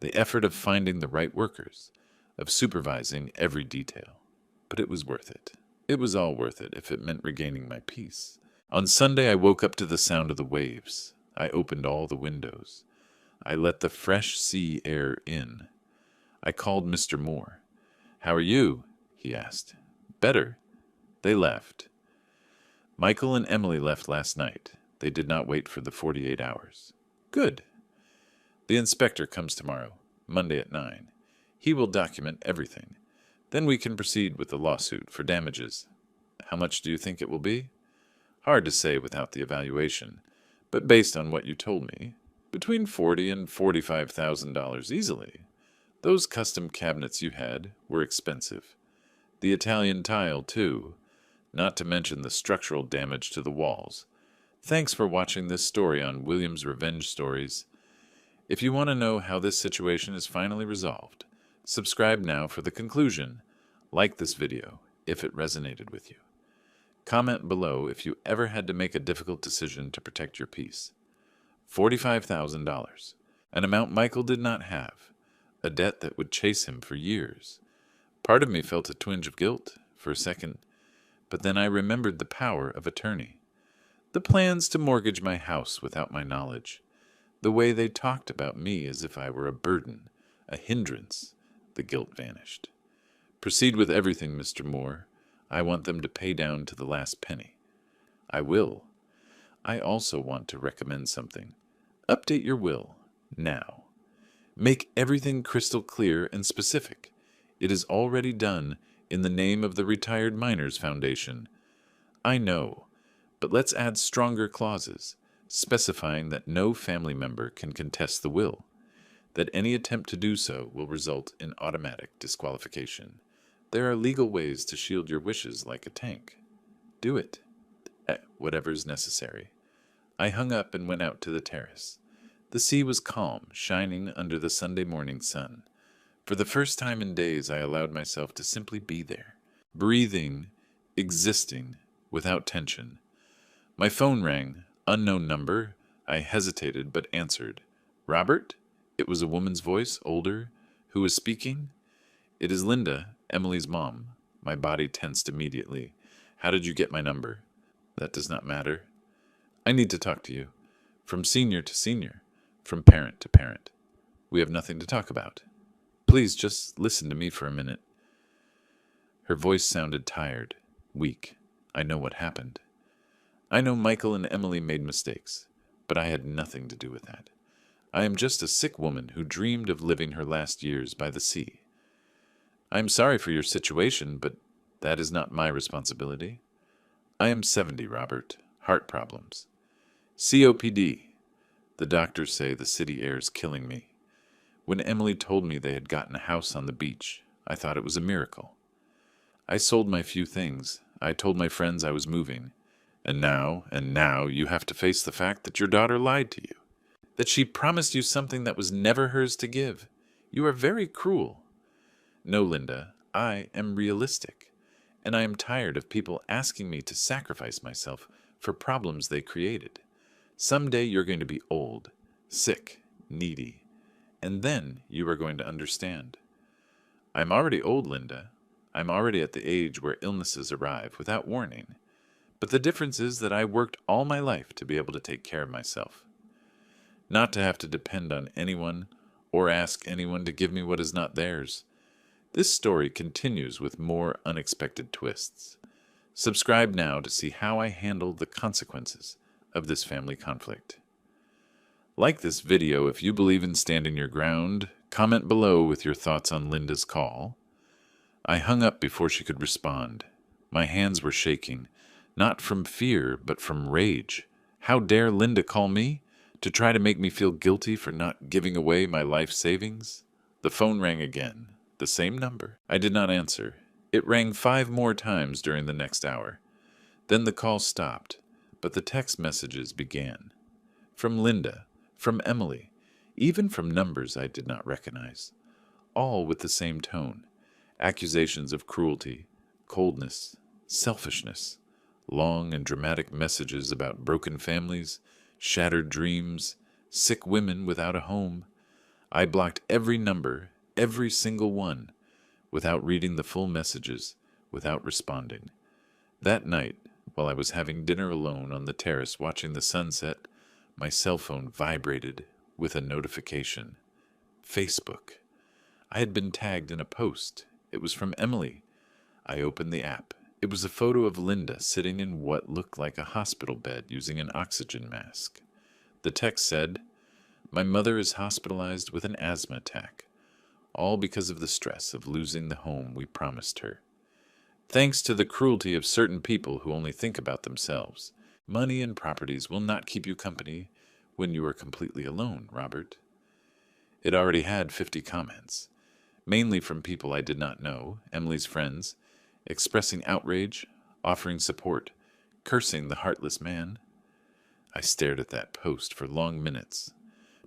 The effort of finding the right workers, of supervising every detail. But it was worth it. It was all worth it if it meant regaining my peace. On Sunday, I woke up to the sound of the waves. I opened all the windows. I let the fresh sea air in. I called Mr. Moore. "How are you?" he asked. "Better." They left. Michael and Emily left last night. They did not wait for the 48 hours. Good. The inspector comes tomorrow, Monday at 9. He will document everything. Then we can proceed with the lawsuit for damages. How much do you think it will be? Hard to say without the evaluation, but based on what you told me, between $40,000 and $45,000 easily. Those custom cabinets you had were expensive. The Italian tile, too, not to mention the structural damage to the walls. Thanks for watching this story on Williams Revenge Stories. If you want to know how this situation is finally resolved, subscribe now for the conclusion. Like this video if it resonated with you. Comment below if you ever had to make a difficult decision to protect your peace. $45,000, an amount Michael did not have, a debt that would chase him for years. Part of me felt a twinge of guilt for a second, but then I remembered the power of attorney. The plans to mortgage my house without my knowledge. The way they talked about me as if I were a burden, a hindrance. The guilt vanished. Proceed with everything, Mr. Moore. I want them to pay down to the last penny. I will. I also want to recommend something. Update your will, now. Make everything crystal clear and specific. It is already done in the name of the Retired Miners Foundation. I know, but let's add stronger clauses, specifying that no family member can contest the will, that any attempt to do so will result in automatic disqualification. There are legal ways to shield your wishes like a tank. Do it. Whatever's necessary. I hung up and went out to the terrace. The sea was calm, shining under the Sunday morning sun. For the first time in days, I allowed myself to simply be there, breathing, existing, without tension. My phone rang. Unknown number. I hesitated, but answered. Robert? It was a woman's voice, older. Who was speaking? It is Linda, Emily's mom. My body tensed immediately. How did you get my number? That does not matter. I need to talk to you. From senior to senior. From parent to parent. We have nothing to talk about. Please just listen to me for a minute. Her voice sounded tired, weak. I know what happened. I know Michael and Emily made mistakes, but I had nothing to do with that. I am just a sick woman who dreamed of living her last years by the sea. I am sorry for your situation, but that is not my responsibility. I am 70, Robert. Heart problems. COPD. The doctors say the city air is killing me. When Emily told me they had gotten a house on the beach, I thought it was a miracle. I sold my few things. I told my friends I was moving. And now you have to face the fact that your daughter lied to you. That she promised you something that was never hers to give. You are very cruel. No, Linda, I am realistic. And I am tired of people asking me to sacrifice myself for problems they created. Someday you're going to be old, sick, needy. And then you are going to understand. I'm already old, Linda. I'm already at the age where illnesses arrive without warning. But the difference is that I worked all my life to be able to take care of myself. Not to have to depend on anyone or ask anyone to give me what is not theirs. This story continues with more unexpected twists. Subscribe now to see how I handle the consequences of this family conflict. Like this video if you believe in standing your ground. Comment below with your thoughts on Linda's call. I hung up before she could respond. My hands were shaking, not from fear, but from rage. How dare Linda call me? To try to make me feel guilty for not giving away my life savings? The phone rang again. The same number. I did not answer. It rang 5 more times during the next hour. Then the call stopped, but the text messages began. From Linda. From Emily, even from numbers I did not recognize, all with the same tone, accusations of cruelty, coldness, selfishness, long and dramatic messages about broken families, shattered dreams, sick women without a home. I blocked every number, every single one, without reading the full messages, without responding. That night, while I was having dinner alone on the terrace watching the sunset, my cell phone vibrated with a notification. Facebook. I had been tagged in a post. It was from Emily. I opened the app. It was a photo of Linda sitting in what looked like a hospital bed using an oxygen mask. The text said, "My mother is hospitalized with an asthma attack, all because of the stress of losing the home we promised her. Thanks to the cruelty of certain people who only think about themselves. Money and properties will not keep you company when you are completely alone, Robert." It already had 50 comments, mainly from people I did not know, Emily's friends, expressing outrage, offering support, cursing the heartless man. I stared at that post for long minutes.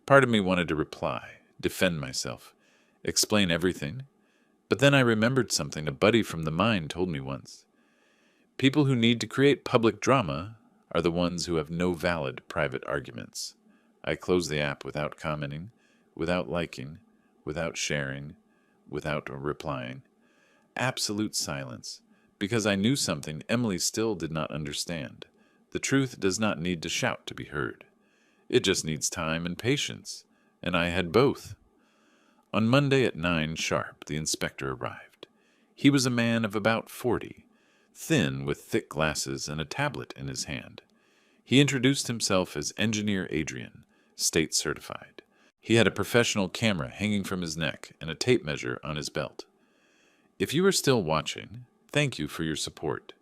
Part of me wanted to reply, defend myself, explain everything, but then I remembered something a buddy from the mine told me once. People who need to create public drama are the ones who have no valid private arguments. I closed the app without commenting, without liking, without sharing, without replying. Absolute silence, because I knew something Emily still did not understand. The truth does not need to shout to be heard. It just needs time and patience, and I had both. On Monday at 9 sharp, the inspector arrived. He was a man of about 40, thin with thick glasses and a tablet in his hand. He introduced himself as Engineer Adrian, state certified. He had a professional camera hanging from his neck and a tape measure on his belt. If you are still watching, thank you for your support.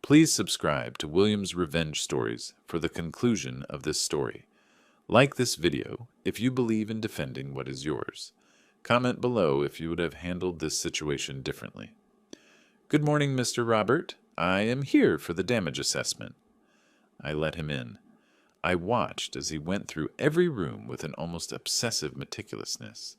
Please subscribe to William's Revenge Stories for the conclusion of this story. Like this video if you believe in defending what is yours. Comment below if you would have handled this situation differently. Good morning, Mr. Robert. I am here for the damage assessment. I let him in. I watched as he went through every room with an almost obsessive meticulousness.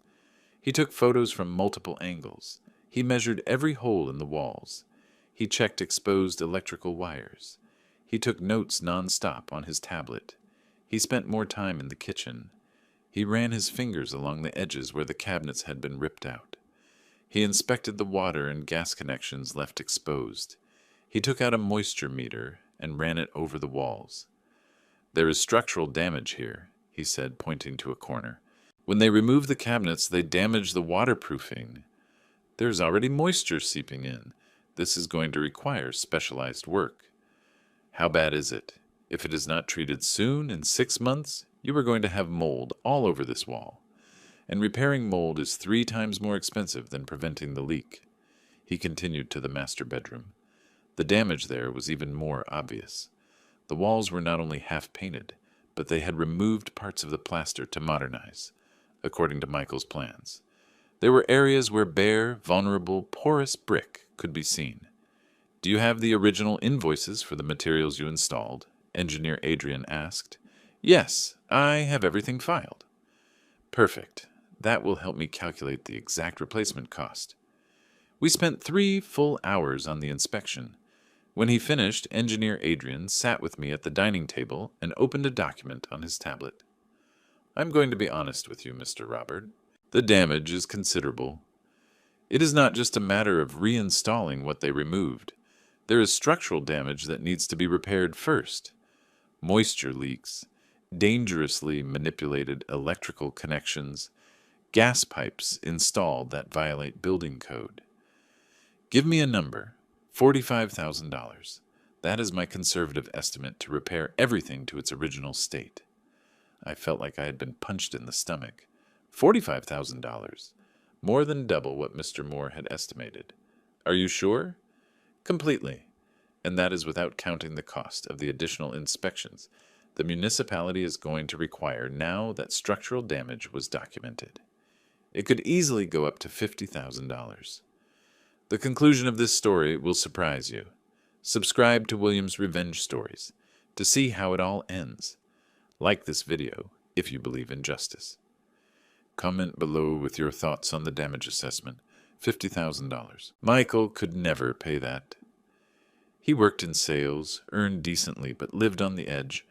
He took photos from multiple angles. He measured every hole in the walls. He checked exposed electrical wires. He took notes non-stop on his tablet. He spent more time in the kitchen. He ran his fingers along the edges where the cabinets had been ripped out. He inspected the water and gas connections left exposed. He took out a moisture meter and ran it over the walls. There is structural damage here, he said, pointing to a corner. When they removed the cabinets, they damaged the waterproofing. There's already moisture seeping in. This is going to require specialized work. How bad is it? If it is not treated soon, in 6 months, you are going to have mold all over this wall. And repairing mold is 3 times more expensive than preventing the leak. He continued to the master bedroom. The damage there was even more obvious. The walls were not only half-painted, but they had removed parts of the plaster to modernize, according to Michael's plans. There were areas where bare, vulnerable, porous brick could be seen. Do you have the original invoices for the materials you installed? Engineer Adrian asked. Yes, I have everything filed. Perfect. That will help me calculate the exact replacement cost. We spent 3 full hours on the inspection. When he finished, Engineer Adrian sat with me at the dining table and opened a document on his tablet. I'm going to be honest with you, Mr. Robert. The damage is considerable. It is not just a matter of reinstalling what they removed. There is structural damage that needs to be repaired first. Moisture leaks, dangerously manipulated electrical connections, gas pipes installed that violate building code. Give me a number. $45,000. That is my conservative estimate to repair everything to its original state. I felt like I had been punched in the stomach. $45,000. More than double what Mr. Moore had estimated. Are you sure? Completely. And that is without counting the cost of the additional inspections the municipality is going to require now that structural damage was documented. It could easily go up to $50,000. The conclusion of this story will surprise you. Subscribe to William's Revenge Stories to see how it all ends. Like this video if you believe in justice. Comment below with your thoughts on the damage assessment. $50,000. Michael could never pay that. He worked in sales, earned decently, but lived on the edge,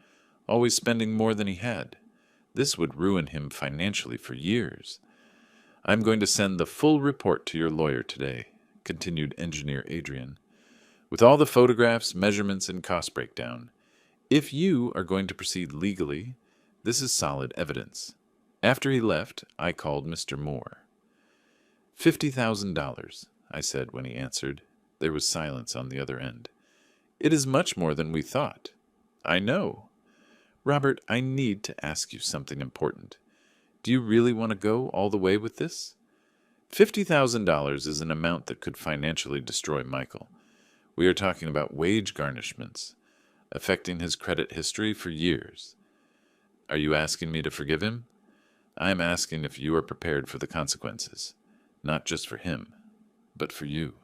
always spending more than he had. This would ruin him financially for years. I'm going to send the full report to your lawyer today, continued Engineer Adrian, with all the photographs, measurements, and cost breakdown. If you are going to proceed legally, this is solid evidence. After he left, I called Mr. Moore. $50,000, I said when he answered. There was silence on the other end. It is much more than we thought. I know. Robert, I need to ask you something important. Do you really want to go all the way with this? $50,000 is an amount that could financially destroy Michael. We are talking about wage garnishments, affecting his credit history for years. Are you asking me to forgive him? I am asking if you are prepared for the consequences, not just for him, but for you.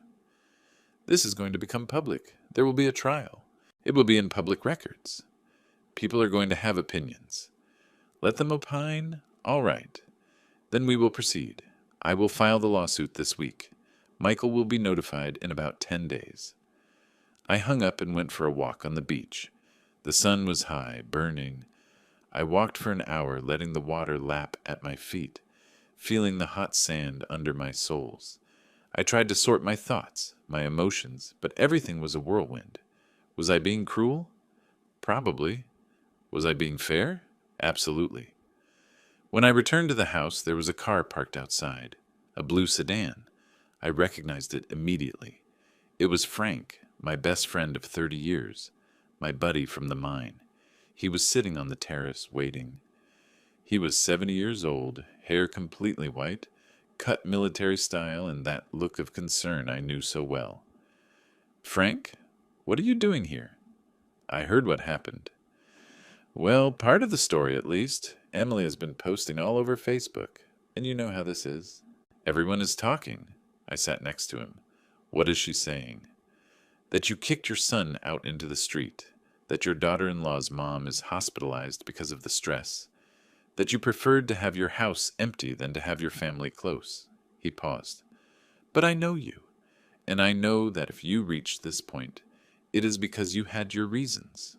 This is going to become public. There will be a trial. It will be in public records. People are going to have opinions. Let them opine? All right. Then we will proceed. I will file the lawsuit this week. Michael will be notified in about 10 days. I hung up and went for a walk on the beach. The sun was high, burning. I walked for an hour, letting the water lap at my feet, feeling the hot sand under my soles. I tried to sort my thoughts, my emotions, but everything was a whirlwind. Was I being cruel? Probably. Was I being fair? Absolutely. When I returned to the house, there was a car parked outside, a blue sedan. I recognized it immediately. It was Frank, my best friend of 30 years, my buddy from the mine. He was sitting on the terrace, waiting. He was 70 years old, hair completely white, cut military style, and that look of concern I knew so well. Frank, what are you doing here? I heard what happened. Well, part of the story at least. Emily has been posting all over Facebook, and you know how this is. Everyone is talking. I sat next to him. What is she saying? that you kicked your son out into the street, that your daughter-in-law's mom is hospitalized because of the stress, that you preferred to have your house empty than to have your family close. He paused. But I know you, and I know that if you reached this point, it is because you had your reasons.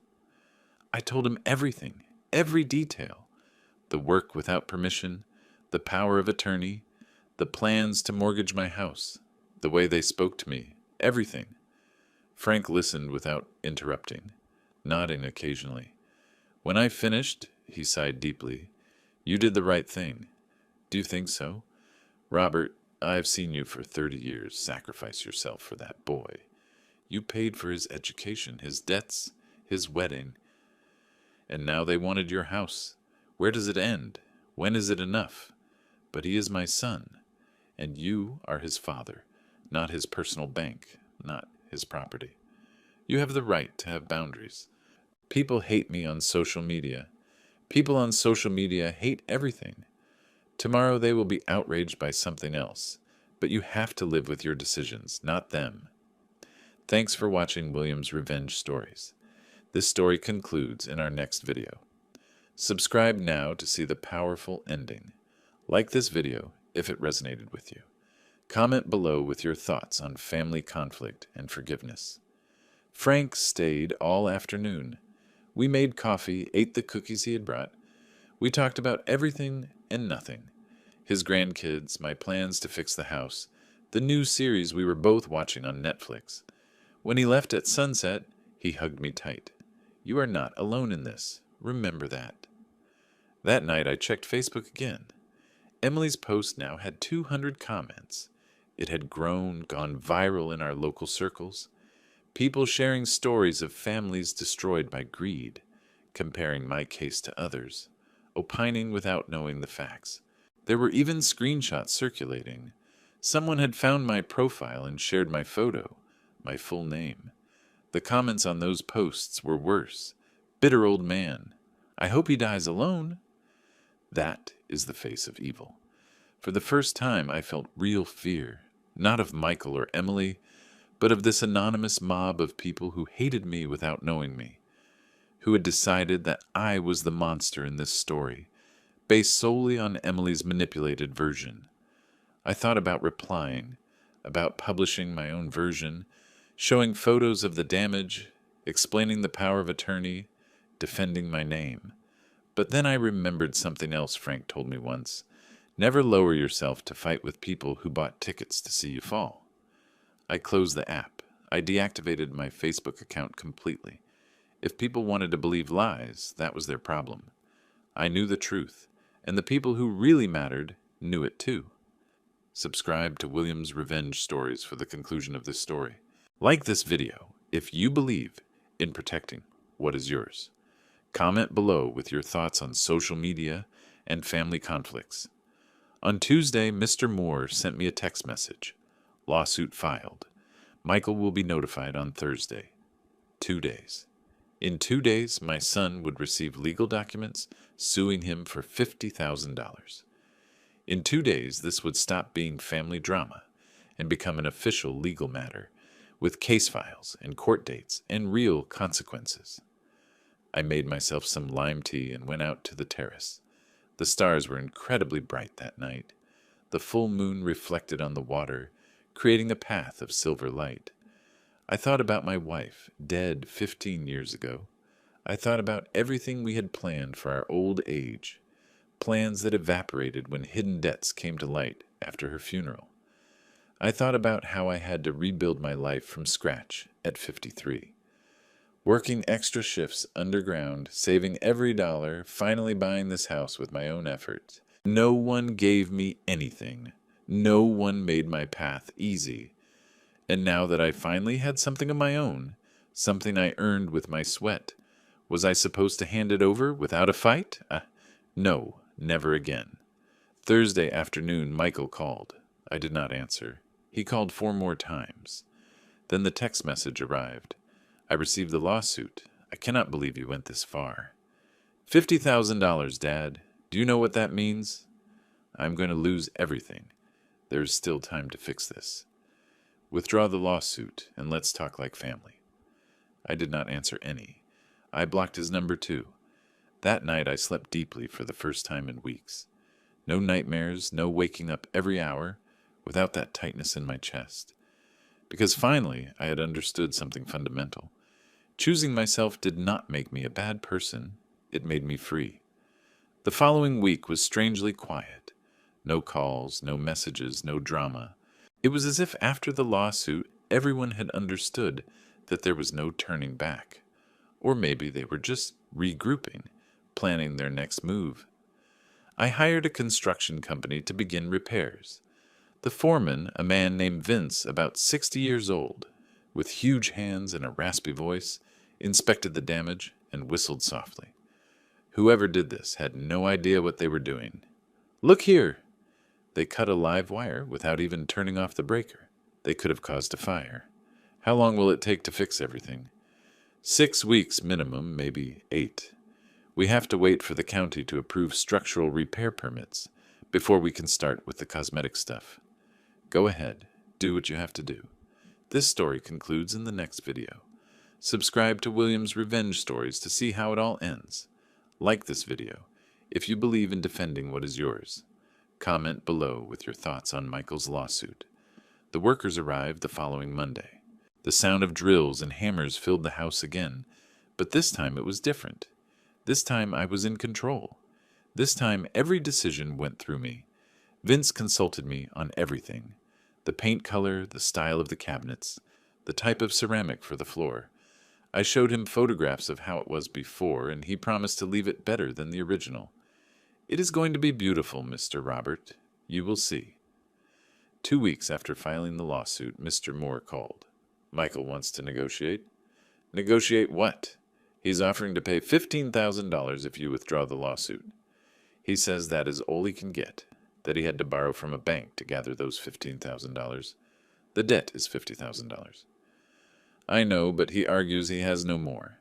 I told him everything, every detail. The work without permission, the power of attorney, the plans to mortgage my house, the way they spoke to me, everything. Frank listened without interrupting, nodding occasionally. When I finished, he sighed deeply. You did the right thing. Do you think so? Robert, I've seen you for 30 years sacrifice yourself for that boy. You paid for his education, his debts, his wedding, and now they wanted your house. Where does it end? When is it enough? But he is my son, and you are his father, not his personal bank, not his property. You have the right to have boundaries. People hate me on social media. People on social media hate everything. Tomorrow they will be outraged by something else, but you have to live with your decisions, not them. Thanks for watching William's Revenge Stories. This story concludes in our next video. Subscribe now to see the powerful ending. Like this video if it resonated with you. Comment below with your thoughts on family conflict and forgiveness. Frank stayed all afternoon. We made coffee, ate the cookies he had brought. We talked about everything and nothing. His grandkids, my plans to fix the house, the new series we were both watching on Netflix. When he left at sunset, he hugged me tight. You are not alone in this. Remember that. That night I checked Facebook again. Emily's post now had 200 comments. It had gone viral in our local circles. People sharing stories of families destroyed by greed, comparing my case to others, opining without knowing the facts. There were even screenshots circulating. Someone had found my profile and shared my photo, my full name. The comments on those posts were worse. Bitter old man. I hope he dies alone. That is the face of evil. For the first time I felt real fear, not of Michael or Emily, but of this anonymous mob of people who hated me without knowing me, who had decided that I was the monster in this story, based solely on Emily's manipulated version. I thought about replying, about publishing my own version, showing photos of the damage, explaining the power of attorney, defending my name. But then I remembered something else Frank told me once. Never lower yourself to fight with people who bought tickets to see you fall. I closed the app. I deactivated my Facebook account completely. If people wanted to believe lies, that was their problem. I knew the truth, and the people who really mattered knew it too. Subscribe to William's Revenge Stories for the conclusion of this story. Like this video if you believe in protecting what is yours. Comment below with your thoughts on social media and family conflicts. On Tuesday, Mr. Moore sent me a text message. Lawsuit filed. Michael will be notified on Thursday. 2 days. In 2 days, my son would receive legal documents suing him for $50,000. In 2 days, this would stop being family drama and become an official legal matter with case files and court dates and real consequences. I made myself some lime tea and went out to the terrace. The stars were incredibly bright that night. The full moon reflected on the water, creating a path of silver light. I thought about my wife, dead 15 years ago. I thought about everything we had planned for our old age, plans that evaporated when hidden debts came to light after her funeral. I thought about how I had to rebuild my life from scratch at 53. Working extra shifts underground, saving every dollar, finally buying this house with my own efforts. No one gave me anything. No one made my path easy. And now that I finally had something of my own, something I earned with my sweat, was I supposed to hand it over without a fight? No, never again. Thursday afternoon, Michael called. I did not answer. He called 4 more times. Then the text message arrived. I received the lawsuit. I cannot believe you went this far. $50,000, Dad. Do you know what that means? I'm going to lose everything. There is still time to fix this. Withdraw the lawsuit, and let's talk like family. I did not answer any. I blocked his number too. That night I slept deeply for the first time in weeks. No nightmares, no waking up every hour without that tightness in my chest. Because finally I had understood something fundamental. Choosing myself did not make me a bad person, it made me free. The following week was strangely quiet. No calls, no messages, no drama. It was as if after the lawsuit, everyone had understood that there was no turning back. Or maybe they were just regrouping, planning their next move. I hired a construction company to begin repairs. The foreman, a man named Vince, about 60 years old, with huge hands and a raspy voice, inspected the damage and whistled softly. Whoever did this had no idea what they were doing. "Look here!" They cut a live wire without even turning off the breaker. They could have caused a fire. How long will it take to fix everything? 6 weeks minimum, maybe 8. We have to wait for the county to approve structural repair permits before we can start with the cosmetic stuff. Go ahead, do what you have to do. This story concludes in the next video. Subscribe to William's Revenge Stories to see how it all ends. Like this video if you believe in defending what is yours. Comment below with your thoughts on Michael's lawsuit. The workers arrived the following Monday. The sound of drills and hammers filled the house again, but this time it was different. This time I was in control. This time every decision went through me. Vince consulted me on everything. The paint color, the style of the cabinets, the type of ceramic for the floor. I showed him photographs of how it was before, and he promised to leave it better than the original. It is going to be beautiful, Mr. Robert. You will see. 2 weeks after filing the lawsuit, Mr. Moore called. Michael wants to negotiate. Negotiate what? He's offering to pay $15,000 if you withdraw the lawsuit. He says that is all he can get, that he had to borrow from a bank to gather those $15,000. The debt is $50,000. I know, but he argues he has no more,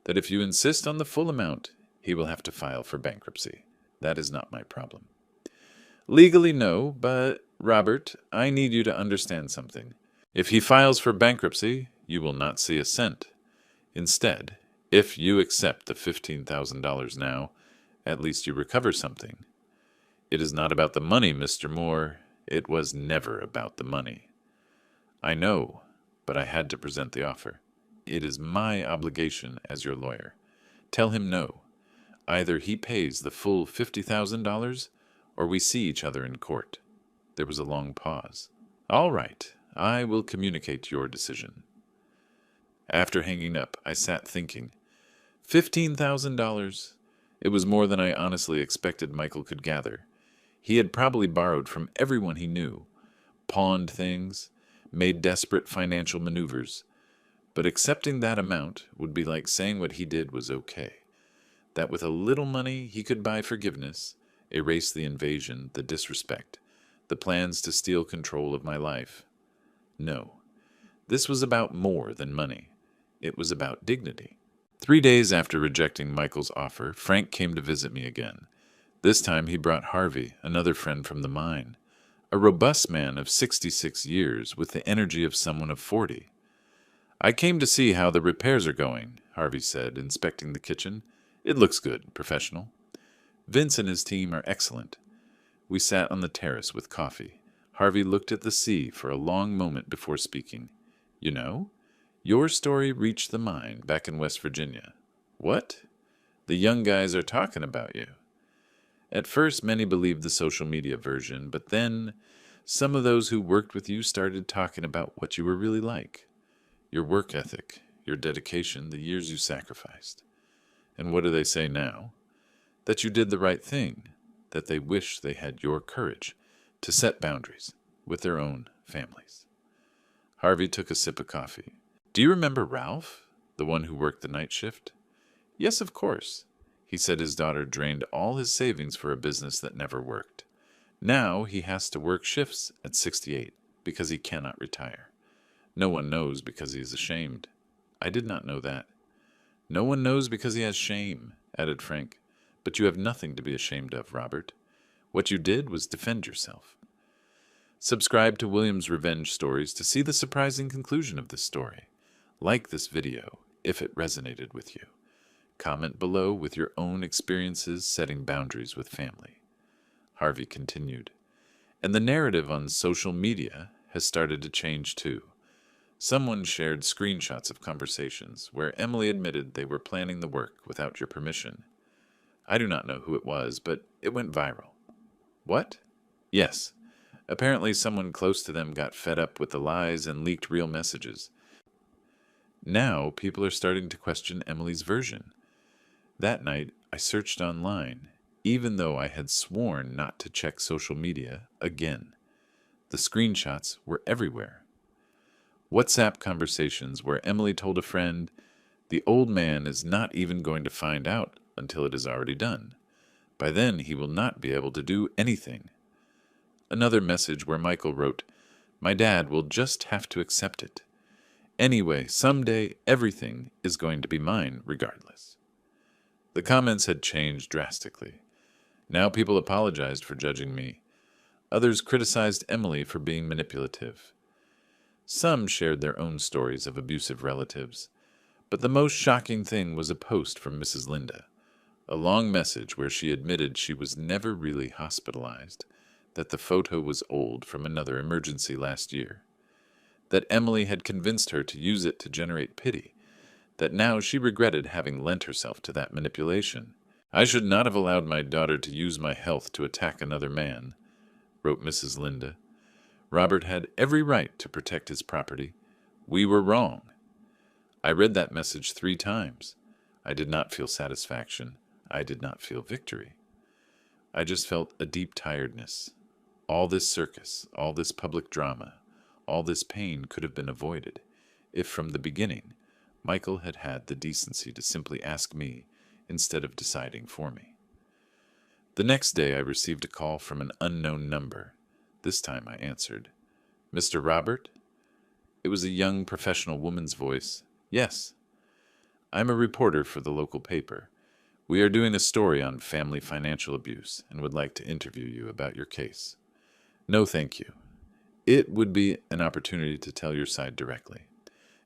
that if you insist on the full amount, he will have to file for bankruptcy. That is not my problem. Legally, no, but, Robert, I need you to understand something. If he files for bankruptcy, you will not see a cent. Instead, if you accept the $15,000 now, at least you recover something. It is not about the money, Mr. Moore. It was never about the money. I know, but I had to present the offer. It is my obligation as your lawyer. Tell him no. Either he pays the full $50,000, or we see each other in court. There was a long pause. All right, I will communicate your decision. After hanging up, I sat thinking. $15,000. It was more than I honestly expected Michael could gather. He had probably borrowed from everyone he knew, pawned things, made desperate financial maneuvers. But accepting that amount would be like saying what he did was okay. That with a little money he could buy forgiveness, erase the invasion, the disrespect, the plans to steal control of my life. No, this was about more than money. It was about dignity. 3 days after rejecting Michael's offer, Frank came to visit me again. This time he brought Harvey, another friend from the mine, a robust man of 66 years with the energy of someone of 40. I came to see how the repairs are going, Harvey said, inspecting the kitchen. It looks good, professional. Vince and his team are excellent. We sat on the terrace with coffee. Harvey looked at the sea for a long moment before speaking. You know, your story reached the mine back in West Virginia. What? The young guys are talking about you. At first, many believed the social media version, but then some of those who worked with you started talking about what you were really like. Your work ethic, your dedication, the years you sacrificed. And what do they say now? That you did the right thing, that they wish they had your courage to set boundaries with their own families. Harvey took a sip of coffee. Do you remember Ralph, the one who worked the night shift? Yes, of course. He said his daughter drained all his savings for a business that never worked. Now he has to work shifts at 68 because he cannot retire. No one knows because he is ashamed. I did not know that. No one knows because he has shame, added Frank. But you have nothing to be ashamed of, Robert. What you did was defend yourself. Subscribe to William's Revenge Stories to see the surprising conclusion of this story. Like this video if it resonated with you. Comment below with your own experiences setting boundaries with family. Harvey continued. And the narrative on social media has started to change too. Someone shared screenshots of conversations where Emily admitted they were planning the work without your permission. I do not know who it was, but it went viral. What? Yes. Apparently someone close to them got fed up with the lies and leaked real messages. Now people are starting to question Emily's version. That night, I searched online, even though I had sworn not to check social media again. The screenshots were everywhere. WhatsApp conversations where Emily told a friend, "The old man is not even going to find out until it is already done. By then he will not be able to do anything." Another message where Michael wrote, "My dad will just have to accept it. Anyway, someday everything is going to be mine regardless." The comments had changed drastically. Now people apologized for judging me. Others criticized Emily for being manipulative. Some shared their own stories of abusive relatives. But the most shocking thing was a post from Mrs. Linda, a long message where she admitted she was never really hospitalized, that the photo was old from another emergency last year, that Emily had convinced her to use it to generate pity, that now she regretted having lent herself to that manipulation. "I should not have allowed my daughter to use my health to attack another man," wrote Mrs. Linda. "Robert had every right to protect his property. We were wrong." I read that message 3 times. I did not feel satisfaction. I did not feel victory. I just felt a deep tiredness. All this circus, all this public drama, all this pain could have been avoided if from the beginning Michael had had the decency to simply ask me instead of deciding for me. The next day I received a call from an unknown number. This time I answered. "Mr. Robert?" It was a young professional woman's voice. "Yes. I'm a reporter for the local paper. We are doing a story on family financial abuse and would like to interview you about your case." "No, thank you. It would be an opportunity to tell your side directly.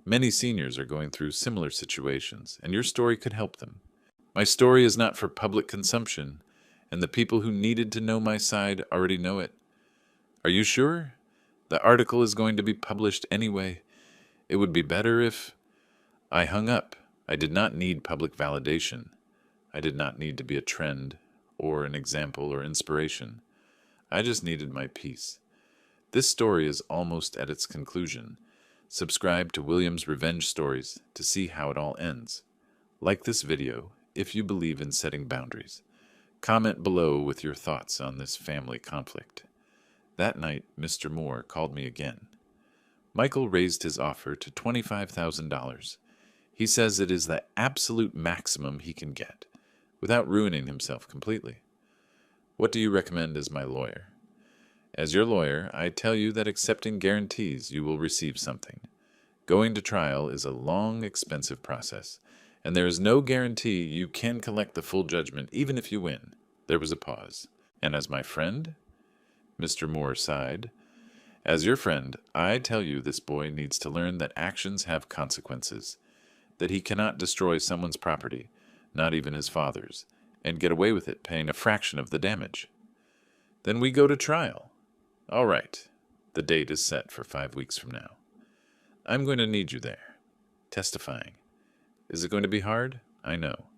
Many seniors are going through similar situations, and your story could help them. My story is not for public consumption, and the people who needed to know my side already know it." "Are you sure? The article is going to be published anyway. It would be better if—" I hung up. I did not need public validation. I did not need to be a trend, or an example or inspiration. I just needed my peace. This story is almost at its conclusion. Subscribe to William's Revenge Stories to see how it all ends. Like this video if you believe in setting boundaries. Comment below with your thoughts on this family conflict. That night, Mr. Moore called me again. Michael raised his offer to $25,000. He says it is the absolute maximum he can get, without ruining himself completely. "What do you recommend as my lawyer?" "As your lawyer, I tell you that accepting guarantees you will receive something. Going to trial is a long, expensive process, and there is no guarantee you can collect the full judgment even if you win." There was a pause. "And as my friend?" Mr. Moore sighed. "As your friend, I tell you this boy needs to learn that actions have consequences, that he cannot destroy someone's property, not even his father's, and get away with it paying a fraction of the damage." "Then we go to trial." "All right. The date is set for 5 weeks from now. I'm going to need you there, testifying. Is it going to be hard? I know.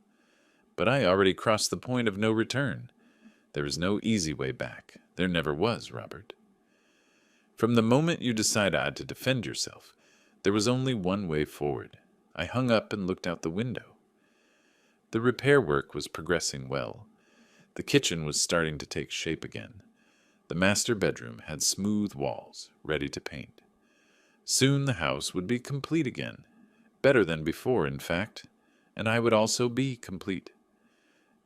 But I already crossed the point of no return. There is no easy way back. There never was, Robert. From the moment you decided to defend yourself, there was only one way forward. I hung up and looked out the window. The repair work was progressing well. The kitchen was starting to take shape again. The master bedroom had smooth walls, ready to paint. Soon the house would be complete again. Better than before, in fact. And I would also be complete.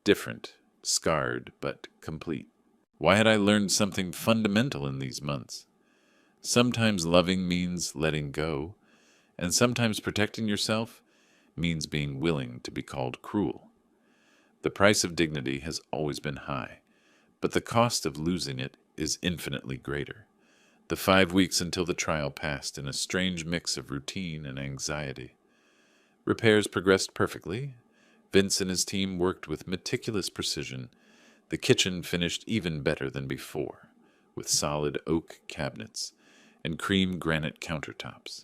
Different, scarred, but complete. Why had I learned something fundamental in these months? Sometimes loving means letting go, and sometimes protecting yourself means being willing to be called cruel. The price of dignity has always been high, but the cost of losing it is infinitely greater. The 5 weeks until the trial passed in a strange mix of routine and anxiety. Repairs progressed perfectly. Vince and his team worked with meticulous precision. The kitchen finished even better than before, with solid oak cabinets and cream granite countertops.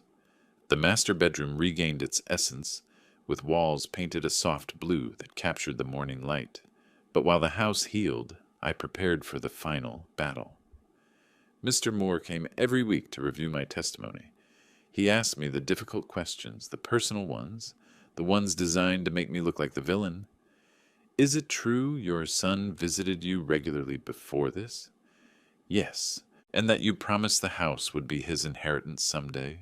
The master bedroom regained its essence, with walls painted a soft blue that captured the morning light. But while the house healed, I prepared for the final battle. Mr. Moore came every week to review my testimony. He asked me the difficult questions, the personal ones, the ones designed to make me look like the villain. Is it true your son visited you regularly before this? Yes, and that you promised the house would be his inheritance someday?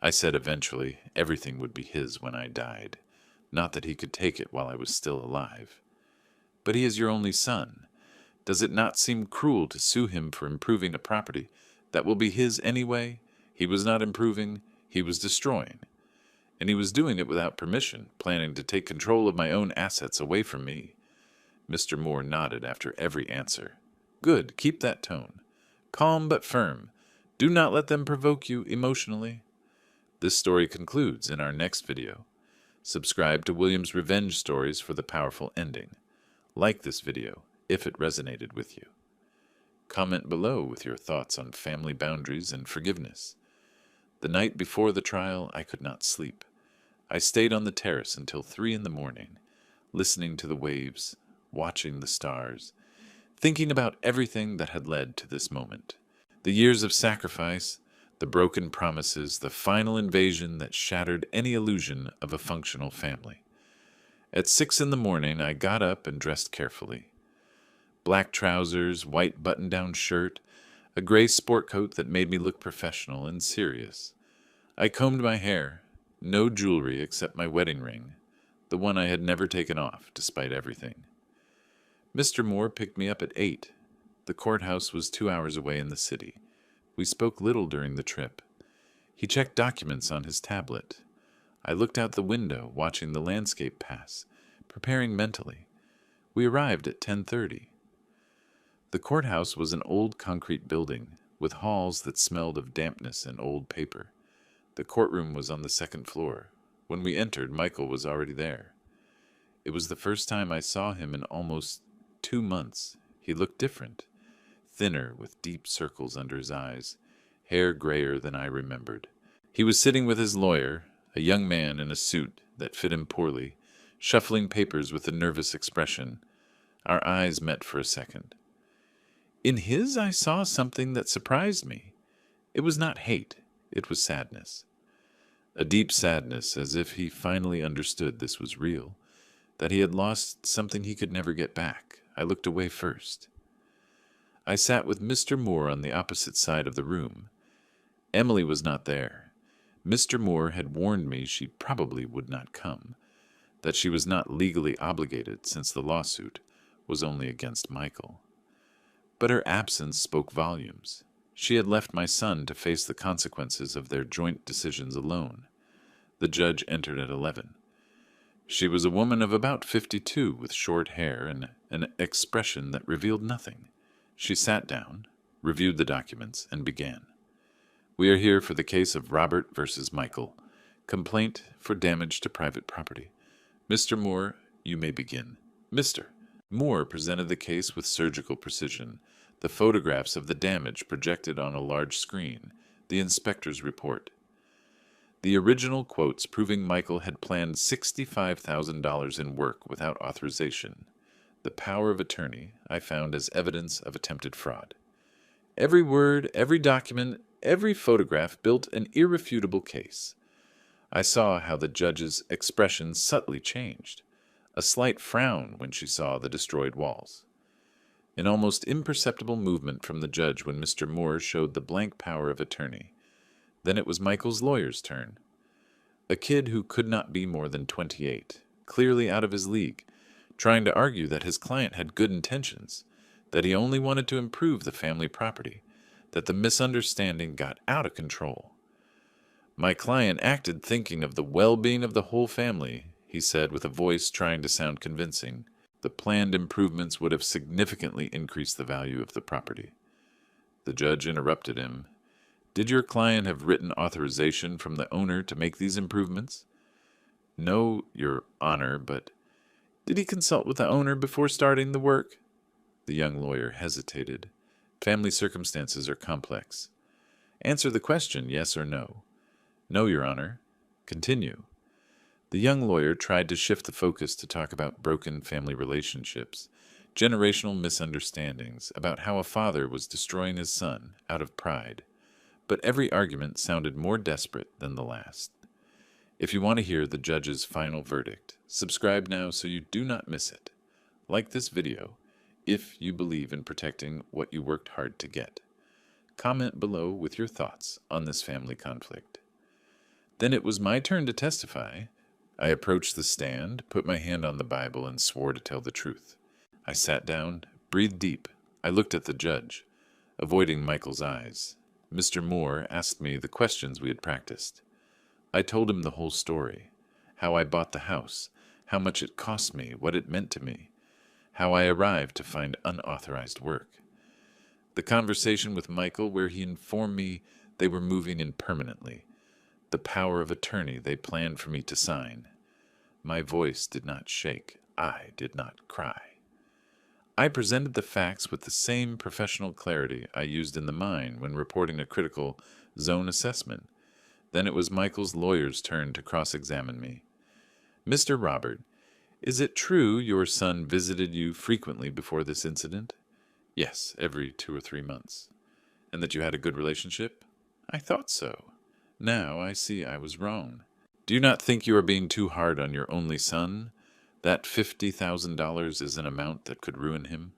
I said eventually everything would be his when I died, not that he could take it while I was still alive. But he is your only son. Does it not seem cruel to sue him for improving a property that will be his anyway? He was not improving, he was destroying. And he was doing it without permission, planning to take control of my own assets away from me. Mr. Moore nodded after every answer. Good, keep that tone. Calm but firm. Do not let them provoke you emotionally. This story concludes in our next video. Subscribe to William's Revenge Stories for the powerful ending. Like this video if it resonated with you. Comment below with your thoughts on family boundaries and forgiveness. The night before the trial, I could not sleep. I stayed on the terrace until 3 a.m, listening to the waves, watching the stars, thinking about everything that had led to this moment. The years of sacrifice, the broken promises, the final invasion that shattered any illusion of a functional family. At 6 a.m, I got up and dressed carefully. Black trousers, white button-down shirt, a gray sport coat that made me look professional and serious. I combed my hair, no jewelry except my wedding ring, the one I had never taken off despite everything. Mr. Moore picked me up at 8. The courthouse was 2 hours away in the city. We spoke little during the trip. He checked documents on his tablet. I looked out the window, watching the landscape pass, preparing mentally. We arrived at 10:30. The courthouse was an old concrete building, with halls that smelled of dampness and old paper. The courtroom was on the 2nd floor. When we entered, Michael was already there. It was the first time I saw him in almost 2 months. He looked different, thinner with deep circles under his eyes, hair grayer than I remembered. He was sitting with his lawyer, a young man in a suit that fit him poorly, shuffling papers with a nervous expression. Our eyes met for a second. In his, I saw something that surprised me. It was not hate, it was sadness. A deep sadness, as if he finally understood this was real, that he had lost something he could never get back. I looked away first. I sat with Mr. Moore on the opposite side of the room. Emily was not there. Mr. Moore had warned me she probably would not come, that she was not legally obligated since the lawsuit was only against Michael. But her absence spoke volumes. She had left my son to face the consequences of their joint decisions alone. The judge entered at 11. She was a woman of about 52 with short hair and an expression that revealed nothing. She sat down, reviewed the documents, and began. We are here for the case of Robert versus Michael. Complaint for damage to private property. Mr. Moore, you may begin. Mr. Moore presented the case with surgical precision. The photographs of the damage projected on a large screen, the inspector's report. The original quotes proving Michael had planned $65,000 in work without authorization. The power of attorney I found as evidence of attempted fraud. Every word, every document, every photograph built an irrefutable case. I saw how the judge's expression subtly changed, a slight frown when she saw the destroyed walls. An almost imperceptible movement from the judge when Mr. Moore showed the blank power of attorney. Then it was Michael's lawyer's turn. A kid who could not be more than 28, clearly out of his league, trying to argue that his client had good intentions, that he only wanted to improve the family property, that the misunderstanding got out of control. My client acted thinking of the well-being of the whole family, he said with a voice trying to sound convincing. The planned improvements would have significantly increased the value of the property. The judge interrupted him. Did your client have written authorization from the owner to make these improvements? No, Your Honor, but did he consult with the owner before starting the work? The young lawyer hesitated. Family circumstances are complex. Answer the question, yes or no. No, Your Honor. Continue. The young lawyer tried to shift the focus to talk about broken family relationships, generational misunderstandings about how a father was destroying his son out of pride. But every argument sounded more desperate than the last. If you want to hear the judge's final verdict, subscribe now so you do not miss it. Like this video if you believe in protecting what you worked hard to get. Comment below with your thoughts on this family conflict. Then it was my turn to testify. I approached the stand, put my hand on the Bible, and swore to tell the truth. I sat down, breathed deep. I looked at the judge, avoiding Michael's eyes. Mr. Moore asked me the questions we had practiced. I told him the whole story, how I bought the house, how much it cost me, what it meant to me, how I arrived to find unauthorized work. The conversation with Michael where he informed me they were moving in permanently, the power of attorney they planned for me to sign. My voice did not shake. I did not cry. I presented the facts with the same professional clarity I used in the mine when reporting a critical zone assessment. Then it was Michael's lawyer's turn to cross-examine me. Mr. Robert, is it true your son visited you frequently before this incident? Yes, every 2 or 3 months. And that you had a good relationship? I thought so. Now I see I was wrong. Do you not think you are being too hard on your only son? That $50,000 is an amount that could ruin him.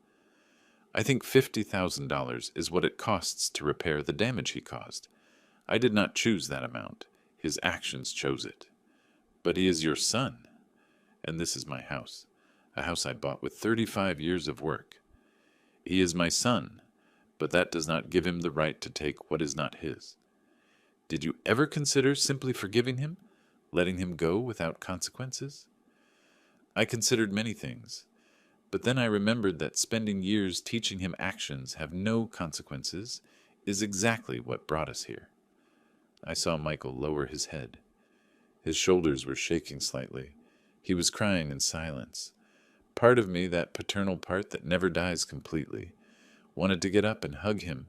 I think $50,000 is what it costs to repair the damage he caused. I did not choose that amount. His actions chose it. But he is your son. And this is my house, a house I bought with 35 years of work. He is my son, but that does not give him the right to take what is not his. Did you ever consider simply forgiving him, letting him go without consequences? I considered many things, but then I remembered that spending years teaching him actions have no consequences is exactly what brought us here. I saw Michael lower his head. His shoulders were shaking slightly. He was crying in silence. Part of me, that paternal part that never dies completely, wanted to get up and hug him,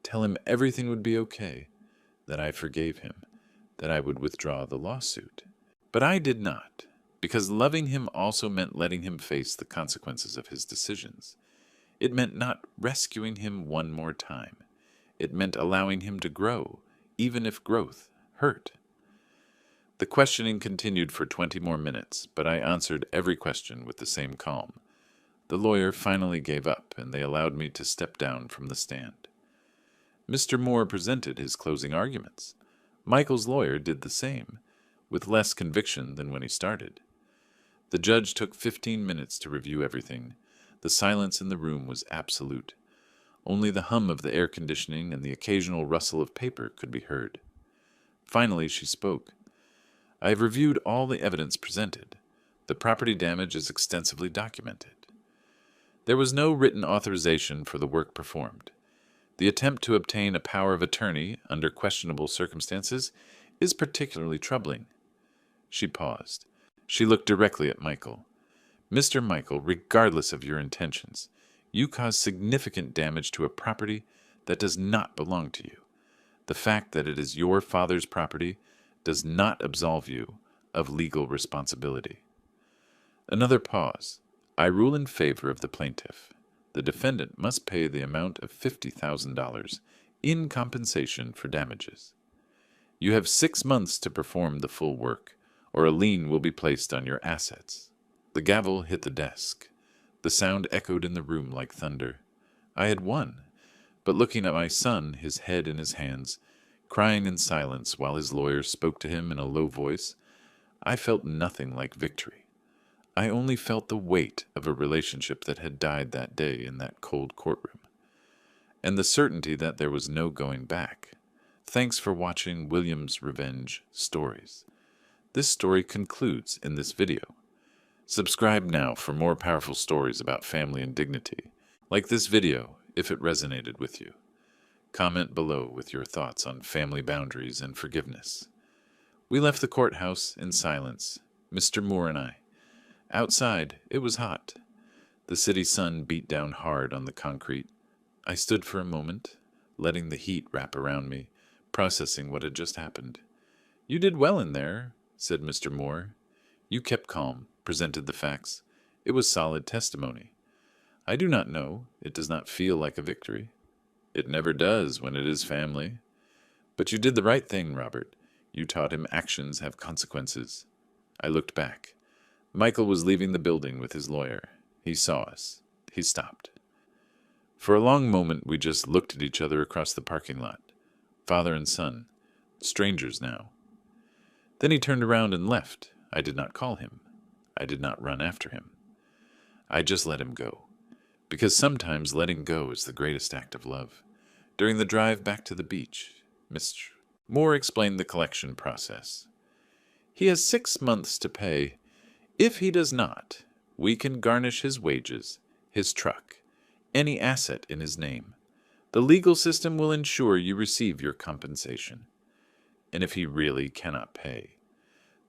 tell him everything would be okay, that I forgave him, that I would withdraw the lawsuit. But I did not, because loving him also meant letting him face the consequences of his decisions. It meant not rescuing him one more time. It meant allowing him to grow, even if growth hurt. The questioning continued for 20 more minutes, but I answered every question with the same calm. The lawyer finally gave up, and they allowed me to step down from the stand. Mr. Moore presented his closing arguments. Michael's lawyer did the same, with less conviction than when he started. The judge took 15 minutes to review everything. The silence in the room was absolute. Only the hum of the air conditioning and the occasional rustle of paper could be heard. Finally, she spoke. I have reviewed all the evidence presented. The property damage is extensively documented. There was no written authorization for the work performed. The attempt to obtain a power of attorney under questionable circumstances is particularly troubling. She paused. She looked directly at Michael. Mr. Michael, regardless of your intentions, you caused significant damage to a property that does not belong to you. The fact that it is your father's property does not absolve you of legal responsibility. Another pause. I rule in favor of the plaintiff. The defendant must pay the amount of $50,000 in compensation for damages. You have 6 months to perform the full work, or a lien will be placed on your assets. The gavel hit the desk. The sound echoed in the room like thunder. I had won, but looking at my son, his head in his hands, crying in silence while his lawyer spoke to him in a low voice, I felt nothing like victory. I only felt the weight of a relationship that had died that day in that cold courtroom, and the certainty that there was no going back. Thanks for watching William's Revenge Stories. This story concludes in this video. Subscribe now for more powerful stories about family and dignity. Like this video if it resonated with you. Comment below with your thoughts on family boundaries and forgiveness. We left the courthouse in silence, Mr. Moore and I. Outside, it was hot. The city sun beat down hard on the concrete. I stood for a moment, letting the heat wrap around me, processing what had just happened. "You did well in there," said Mr. Moore. "You kept calm, presented the facts. It was solid testimony. I do not know. It does not feel like a victory. It never does when it is family. But you did the right thing, Robert. You taught him actions have consequences." I looked back. Michael was leaving the building with his lawyer. He saw us. He stopped. For a long moment we just looked at each other across the parking lot. Father and son. Strangers now. Then he turned around and left. I did not call him. I did not run after him. I just let him go. Because sometimes letting go is the greatest act of love. During the drive back to the beach, Mr. Moore explained the collection process. "He has 6 months to pay. If he does not, we can garnish his wages, his truck, any asset in his name. The legal system will ensure you receive your compensation. And if he really cannot pay,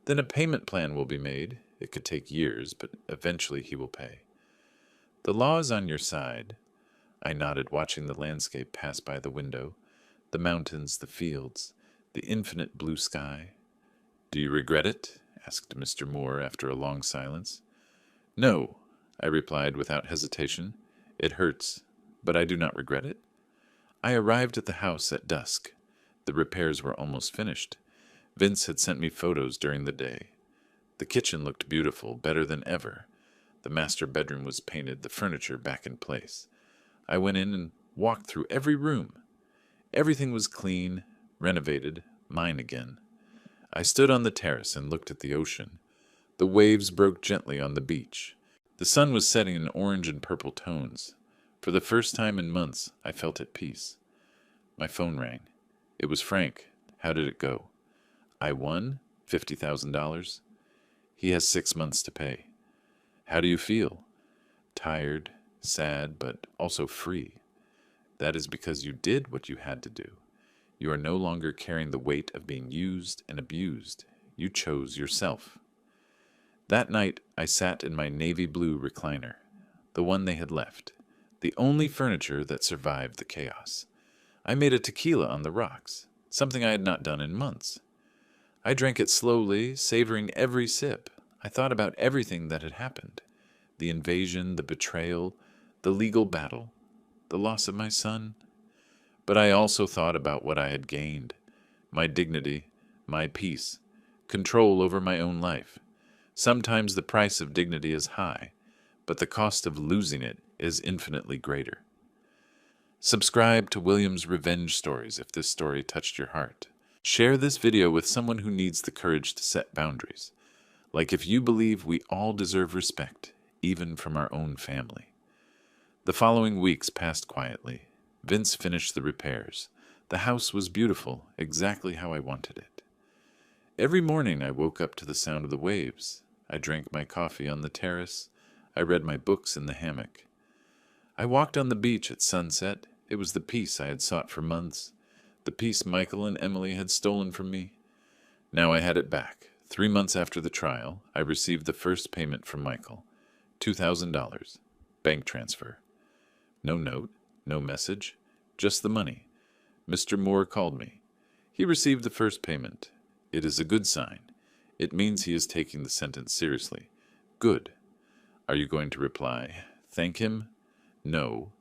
then a payment plan will be made. It could take years, but eventually he will pay. The law is on your side." I nodded, watching the landscape pass by the window, the mountains, the fields, the infinite blue sky. "Do you regret it?" asked Mr. Moore after a long silence. "No," I replied without hesitation. "It hurts, but I do not regret it." I arrived at the house at dusk. The repairs were almost finished. Vince had sent me photos during the day. The kitchen looked beautiful, better than ever. The master bedroom was painted, the furniture back in place. I went in and walked through every room. Everything was clean, renovated, mine again. I stood on the terrace and looked at the ocean. The waves broke gently on the beach. The sun was setting in orange and purple tones. For the first time in months, I felt at peace. My phone rang. It was Frank. How did it go? "I won $50,000. He has 6 months to pay." "How do you feel?" "Tired, sad, but also free." "That is because you did what you had to do. You are no longer carrying the weight of being used and abused. You chose yourself." That night, I sat in my navy blue recliner, the one they had left, the only furniture that survived the chaos. I made a tequila on the rocks, something I had not done in months. I drank it slowly, savoring every sip. I thought about everything that had happened. The invasion, the betrayal, the legal battle, the loss of my son. But I also thought about what I had gained. My dignity, my peace, control over my own life. Sometimes the price of dignity is high, but the cost of losing it is infinitely greater. Subscribe to William's Revenge Stories if this story touched your heart. Share this video with someone who needs the courage to set boundaries. Like if you believe we all deserve respect, even from our own family. The following weeks passed quietly. Vince finished the repairs. The house was beautiful, exactly how I wanted it. Every morning I woke up to the sound of the waves. I drank my coffee on the terrace. I read my books in the hammock. I walked on the beach at sunset. It was the peace I had sought for months, the peace Michael and Emily had stolen from me. Now I had it back. 3 months after the trial, I received the first payment from Michael, $2,000, bank transfer. No note, no message, just the money. Mr. Moore called me. He received the first payment. It is a good sign. It means he is taking the sentence seriously. Good. Are you going to reply, "Thank him"? No.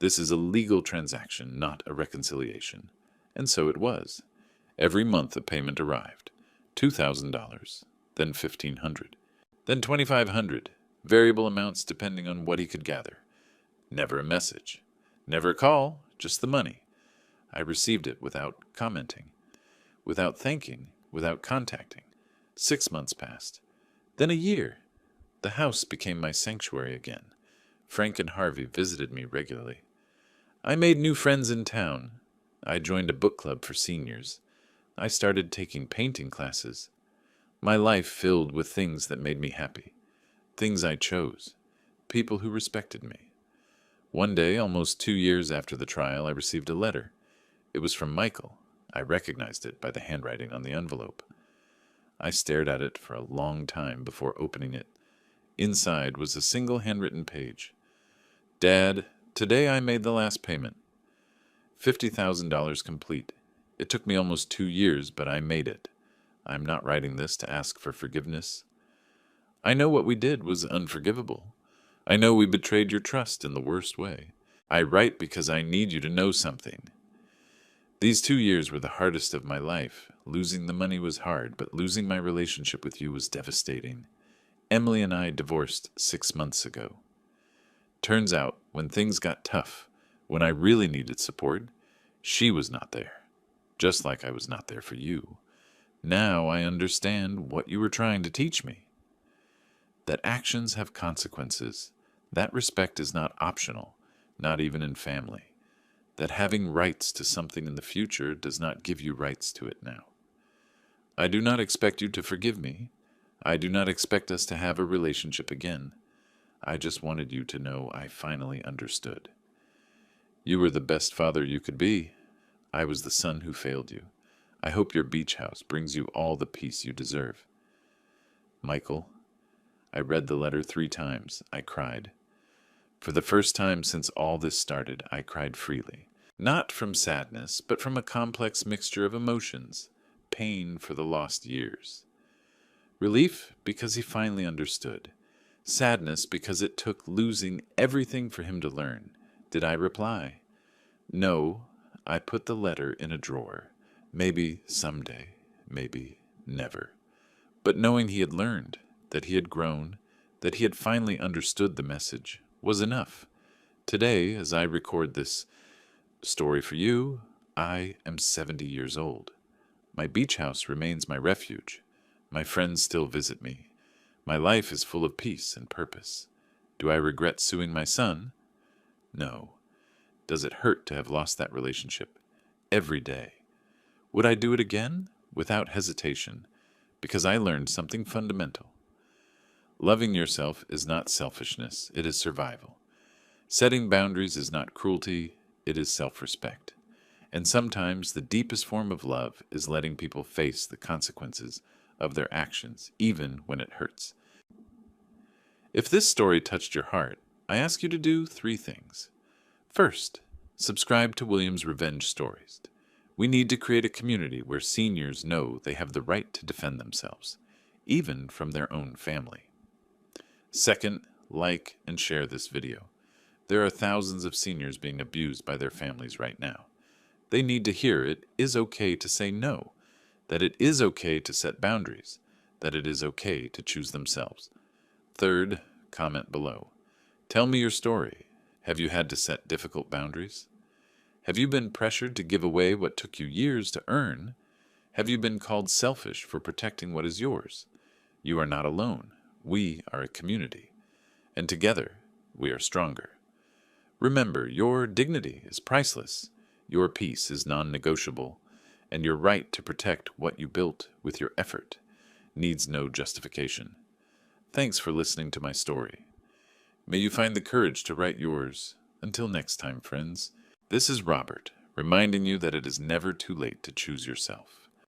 This is a legal transaction, not a reconciliation. And so it was. Every month a payment arrived. $2,000, then $1,500, then $2,500, variable amounts depending on what he could gather. Never a message. Never a call, just the money. I received it without commenting, without thanking, without contacting. 6 months passed. Then a year. The house became my sanctuary again. Frank and Harvey visited me regularly. I made new friends in town. I joined a book club for seniors. I started taking painting classes. My life filled with things that made me happy. Things I chose. People who respected me. One day, almost 2 years after the trial, I received a letter. It was from Michael. I recognized it by the handwriting on the envelope. I stared at it for a long time before opening it. Inside was a single handwritten page. Dad, today I made the last payment. $50,000 complete. It took me almost 2 years, but I made it. I'm not writing this to ask for forgiveness. I know what we did was unforgivable. I know we betrayed your trust in the worst way. I write because I need you to know something. These 2 years were the hardest of my life. Losing the money was hard, but losing my relationship with you was devastating. Emily and I divorced 6 months ago. Turns out, when things got tough, when I really needed support, she was not there, just like I was not there for you. Now I understand what you were trying to teach me. That actions have consequences. That respect is not optional, not even in family. That having rights to something in the future does not give you rights to it now. I do not expect you to forgive me. I do not expect us to have a relationship again. I just wanted you to know I finally understood. You were the best father you could be. I was the son who failed you. I hope your beach house brings you all the peace you deserve. Michael, I read the letter 3 times. I cried. For the first time since all this started, I cried freely. Not from sadness, but from a complex mixture of emotions. Pain for the lost years. Relief because he finally understood. Sadness because it took losing everything for him to learn. Did I reply? No, I put the letter in a drawer. Maybe someday, maybe never. But knowing he had learned, that he had grown, that he had finally understood the message, was enough. Today, as I record this story for you, I am 70 years old. My beach house remains my refuge. My friends still visit me. My life is full of peace and purpose. Do I regret suing my son? No. Does it hurt to have lost that relationship? Every day. Would I do it again? Without hesitation, because I learned something fundamental. Loving yourself is not selfishness, it is survival. Setting boundaries is not cruelty, it is self-respect. And sometimes the deepest form of love is letting people face the consequences of their actions, even when it hurts. If this story touched your heart, I ask you to do 3 things. First, subscribe to William's Revenge Stories. We need to create a community where seniors know they have the right to defend themselves, even from their own family. Second, like and share this video. There are thousands of seniors being abused by their families right now. They need to hear it is okay to say no, that it is okay to set boundaries, that it is okay to choose themselves. Third, comment below. Tell me your story. Have you had to set difficult boundaries? Have you been pressured to give away what took you years to earn? Have you been called selfish for protecting what is yours? You are not alone. We are a community. And together, we are stronger. Remember, your dignity is priceless. Your peace is non-negotiable. And your right to protect what you built with your effort needs no justification. Thanks for listening to my story. May you find the courage to write yours. Until next time, friends. This is Robert, reminding you that it is never too late to choose yourself.